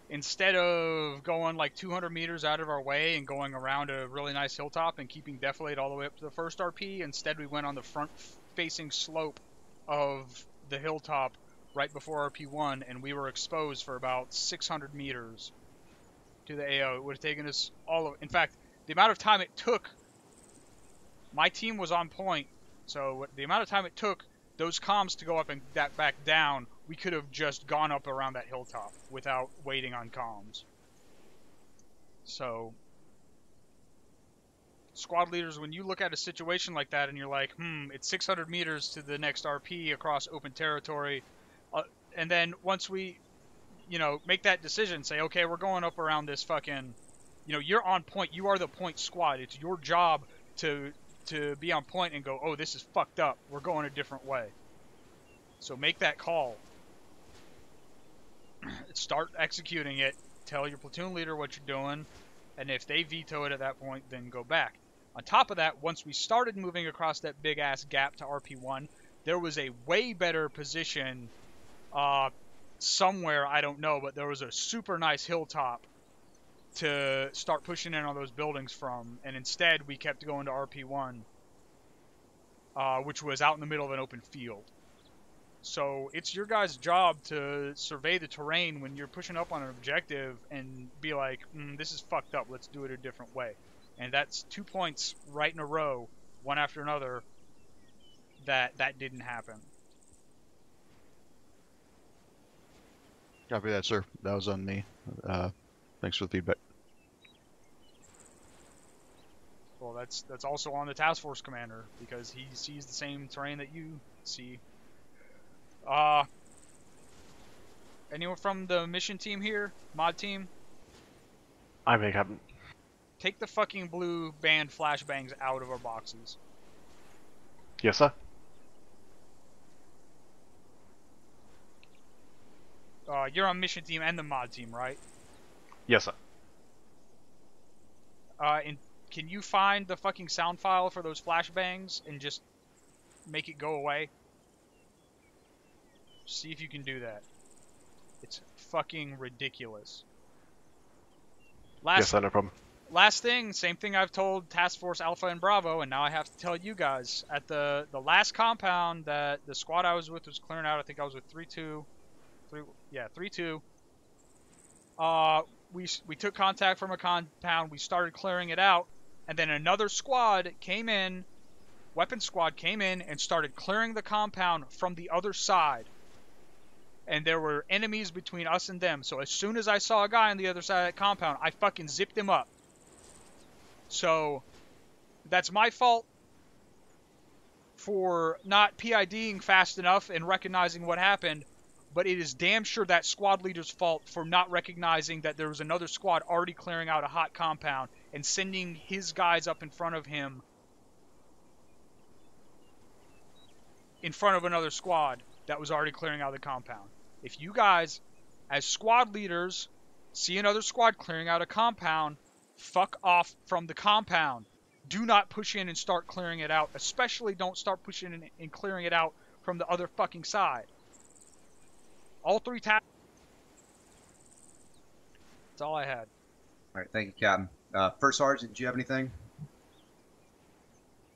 S3: instead of going like 200 meters out of our way and going around a really nice hilltop and keeping defilade all the way up to the first RP, instead we went on the front-facing slope of the hilltop right before RP1, and we were exposed for about 600 meters to the AO. It would have taken us all of... In fact, the amount of time it took... My team was on point, so the amount of time it took those comms to go up and back down, we could have just gone up around that hilltop without waiting on comms. So, squad leaders, when you look at a situation like that and you're like, it's 600 meters to the next RP across open territory, and then once we, make that decision, say, okay, we're going up around this fucking You know, you're on point. You are the point squad. It's your job to be on point and go, oh, this is fucked up. We're going a different way. So make that call. Start executing it. Tell your platoon leader what you're doing. And if they veto it at that point, then go back. On top of that, once we started moving across that big-ass gap to RP1, there was a way better position somewhere, I don't know, but there was a super nice hilltop to start pushing in on those buildings from, and instead we kept going to RP1, which was out in the middle of an open field. So it's your guys' job to survey the terrain when you're pushing up on an objective and be like, this is fucked up, let's do it a different way. And that's 2 points right in a row, one after another, that didn't happen.
S18: Copy that, sir. That was on me. Thanks for the feedback.
S3: Well, that's also on the task force commander, because he sees the same terrain that you see. Anyone from the mission team here? Mod team?
S1: I may have.
S3: Take the fucking blue band flashbangs out of our boxes.
S1: Yes, sir.
S3: You're on mission team and the mod team, right?
S1: Yes, sir.
S3: And can you find the fucking sound file for those flashbangs and just make it go away? See if you can do that. It's fucking ridiculous.
S1: Yes, sir, no problem.
S3: Last thing, same thing I've told Task Force Alpha and Bravo, and now I have to tell you guys. At the last compound that the squad I was with was clearing out, I think I was with 3-2. 3-2. We took contact from a compound, we started clearing it out, and then another squad came in, weapons squad came in and started clearing the compound from the other side. And there were enemies between us and them, so as soon as I saw a guy on the other side of that compound, I fucking zipped him up. So, that's my fault for not PIDing fast enough and recognizing what happened, but it is damn sure that squad leader's fault for not recognizing that there was another squad already clearing out a hot compound and sending his guys up in front of him in front of another squad that was already clearing out the compound. If you guys, as squad leaders, see another squad clearing out a compound, fuck off from the compound. Do not push in and start clearing it out. Especially don't start pushing in and clearing it out from the other fucking side. All three tasks. That's all I had.
S5: Alright, thank you, Captain. First Sergeant, do you have anything?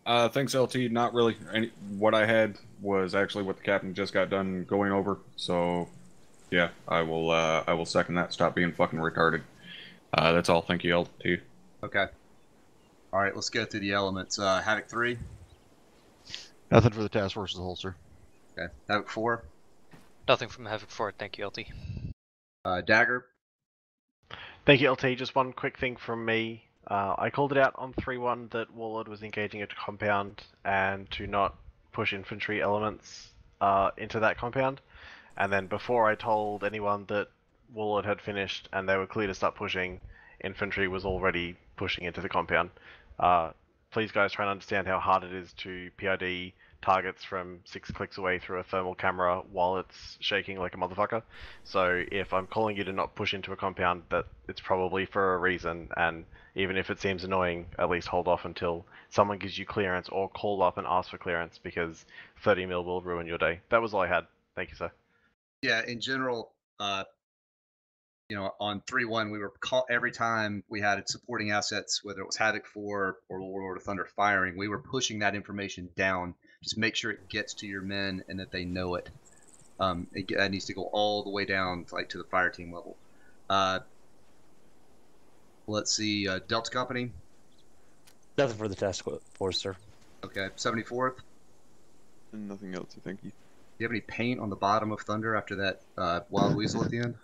S19: Thanks, LT. Not really. What I had was actually what the captain just got done going over. So, yeah, I will second that. Stop being fucking retarded. That's all. Thank you, LT.
S5: Okay. All right, let's go through the elements. Havoc 3.
S18: Nothing for the task force as a whole, sir.
S5: Okay. Havoc 4.
S20: Nothing from Havoc 4. Thank you, LT.
S5: Dagger.
S1: Thank you, LT. Just one quick thing from me. I called it out on 3-1 that Warlord was engaging a compound and to not push infantry elements into that compound. And then before I told anyone that Warlord had finished and they were clear to start pushing, infantry was already pushing into the compound. Please guys try and understand how hard it is to PID targets from 6 clicks away through a thermal camera while it's shaking like a motherfucker. So if I'm calling you to not push into a compound, that it's probably for a reason, and even if it seems annoying, at least hold off until someone gives you clearance or call up and ask for clearance, because 30 mil will ruin your day. That was all I had. Thank you, sir.
S5: Yeah, in general, you know, on 3-1, we were every time we had supporting assets, whether it was Havoc 4 or Warlord of Thunder firing, we were pushing that information down. Just make sure it gets to your men and that they know it. It needs to go all the way down, like to the fire team level. Let's see, Delta Company.
S17: Nothing for the task force, sir.
S5: Okay, 74th.
S21: Nothing else, thank you.
S5: Do you have any paint on the bottom of Thunder after that Wild Weasel at the end?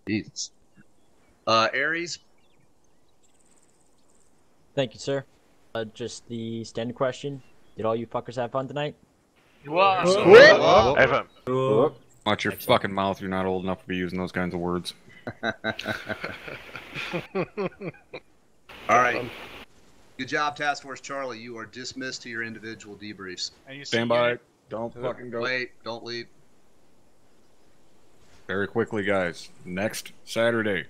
S5: Jesus. Ares.
S9: Thank you, sir. Just the standard question. Did all you fuckers have fun tonight?
S19: Watch your fucking mouth. You're not old enough to be using those kinds of words.
S5: All right. Good job, Task Force Charlie. You are dismissed to your individual debriefs.
S3: And you
S19: Stand by. Don't fucking go.
S5: Wait, don't leave.
S19: Very quickly, guys. Next Saturday,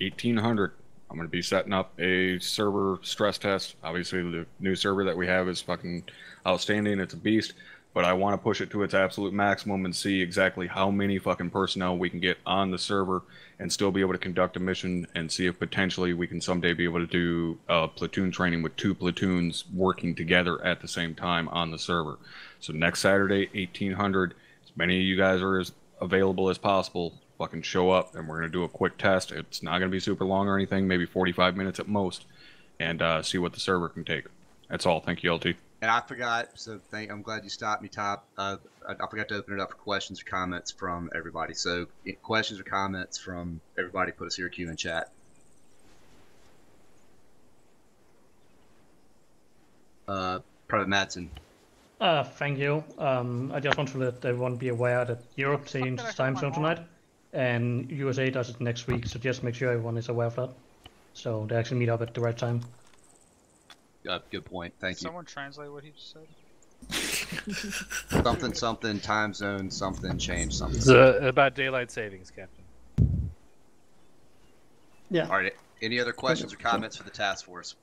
S19: 1800. I'm going to be setting up a server stress test. Obviously, the new server that we have is fucking outstanding. It's a beast. But I want to push it to its absolute maximum and see exactly how many fucking personnel we can get on the server and still be able to conduct a mission and see if potentially we can someday be able to do platoon training with 2 platoons working together at the same time on the server. So next Saturday, 1800, as many of you guys are as available as possible, fucking show up and we're going to do a quick test. It's not going to be super long or anything, maybe 45 minutes at most, and see what the server can take. That's all. Thank you, LT.
S5: And I forgot, so I'm glad you stopped me, Top. I forgot to open it up for questions or comments from everybody. So questions or comments from everybody, put a CRQ in chat. Private Madsen.
S7: Thank you. I just want to let everyone be aware that Europe changed time zone tonight, and USA does it next week, so just make sure everyone is aware of that. So they actually meet up at the right time.
S5: Good point. Thank you.
S3: Someone translate what he just said.
S5: Something, something, time zone, something, change, something.
S22: It's about daylight savings, Captain.
S7: Yeah.
S5: All right. Any other questions or comments for the task force?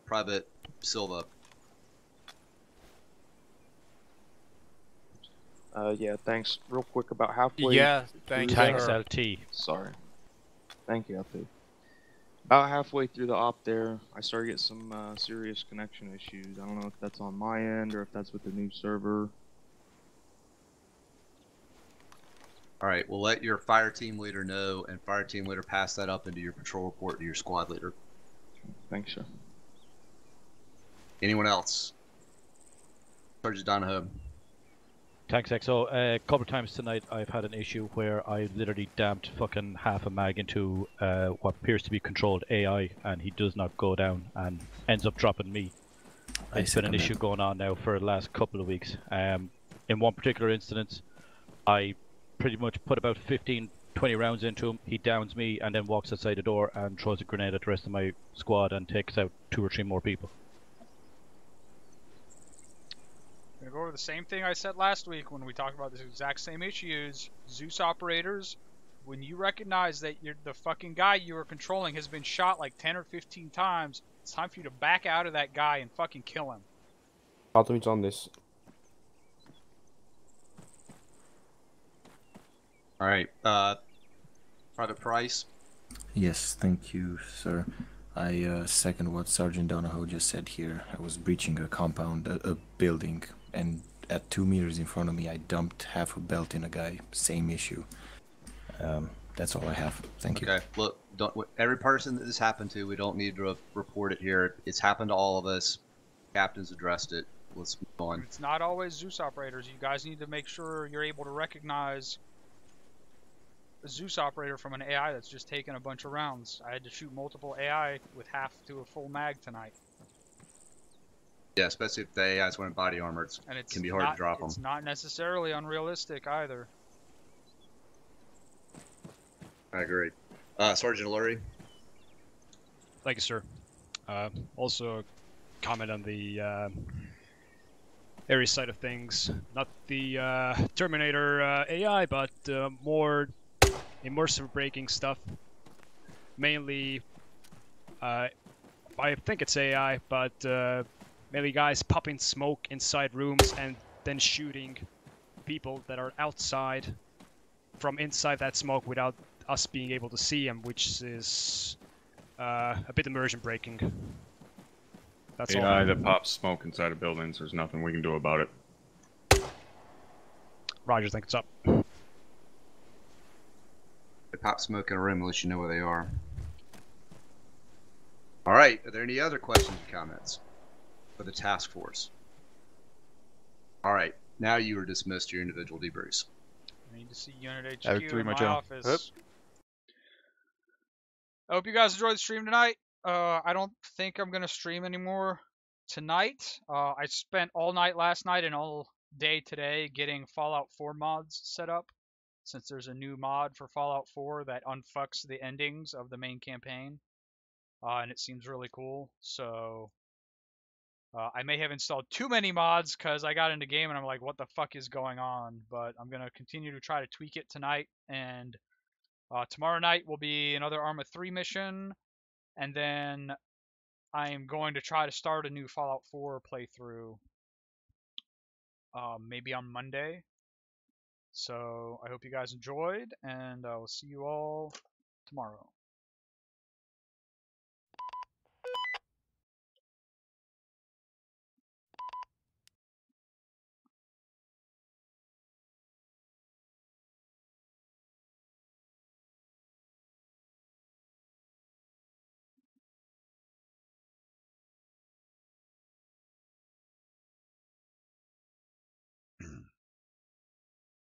S5: Private Silva.
S23: Yeah, thanks. Real quick, about halfway.
S22: Yeah, thanks.
S23: Thanks,
S22: LT.
S23: Sorry. Thank you, LT. About halfway through the op there, I started getting some serious connection issues. I don't know if that's on my end or if that's with the new server.
S5: All right, we'll let your fire team leader know, and fire team leader pass that up into your patrol report to your squad leader.
S23: Thanks, sir.
S5: Anyone else? Sergeant Donahoe.
S24: Thanks, XO. A couple of times tonight I've had an issue where I literally damped fucking half a mag into what appears to be controlled AI, and he does not go down and ends up dropping me. It's been an issue going on now for the last couple of weeks. In one particular instance, I pretty much put about 15-20 rounds into him. He downs me and then walks outside the door and throws a grenade at the rest of my squad and takes out 2 or 3 more people.
S3: I'm gonna go over the same thing I said last week when we talked about this exact same issues. Zeus operators, when you recognize that the fucking guy you were controlling has been shot like 10 or 15 times, it's time for you to back out of that guy and fucking kill him.
S25: Ultimate's on this.
S5: All right, Private Price.
S26: Yes, thank you, sir. I second what Sergeant Donahoe just said here. I was breaching a compound, a building, and at 2 meters in front of me I dumped half a belt in a guy. Same issue. That's all I have. Thank you.
S5: Okay, look, every person that this happened to, we don't need to report it here. It's happened to all of us. Captain's addressed it. Let's move on.
S3: It's not always Zeus operators. You guys need to make sure you're able to recognize a Zeus operator from an AI that's just taken a bunch of rounds. I had to shoot multiple AI with half to a full mag tonight.
S5: Yeah, especially if the AI's wearing body armor, it can be hard to drop them.
S3: It's not necessarily unrealistic either.
S5: I agree. Sergeant Lurie.
S27: Thank you, sir. Also, comment on the Ares side of things. Not the Terminator AI, but more immersive braking stuff. Mainly, I think it's AI, but mainly guys popping smoke inside rooms and then shooting people that are outside from inside that smoke without us being able to see them, which is a bit immersion breaking. That's all.
S19: AI that pops smoke inside of buildings, there's nothing we can do about it.
S27: Roger, think it's up.
S5: They pop smoke in a room unless you know where they are. Alright, are there any other questions or comments for the task force? Alright, now you are dismissed to your individual debriefs.
S3: I need to see Unit HQ in my office. I hope you guys enjoyed the stream tonight. I don't think I'm going to stream anymore tonight. I spent all night last night and all day today getting Fallout 4 mods set up. since there's a new mod for Fallout 4 that unfucks the endings of the main campaign, and it seems really cool. So I may have installed too many mods because I got into game and I'm like, what the fuck is going on? But I'm gonna continue to try to tweak it tonight, and tomorrow night will be another Arma 3 mission, and then I am going to try to start a new Fallout 4 playthrough, maybe on Monday. So I hope you guys enjoyed, and I will see you all tomorrow.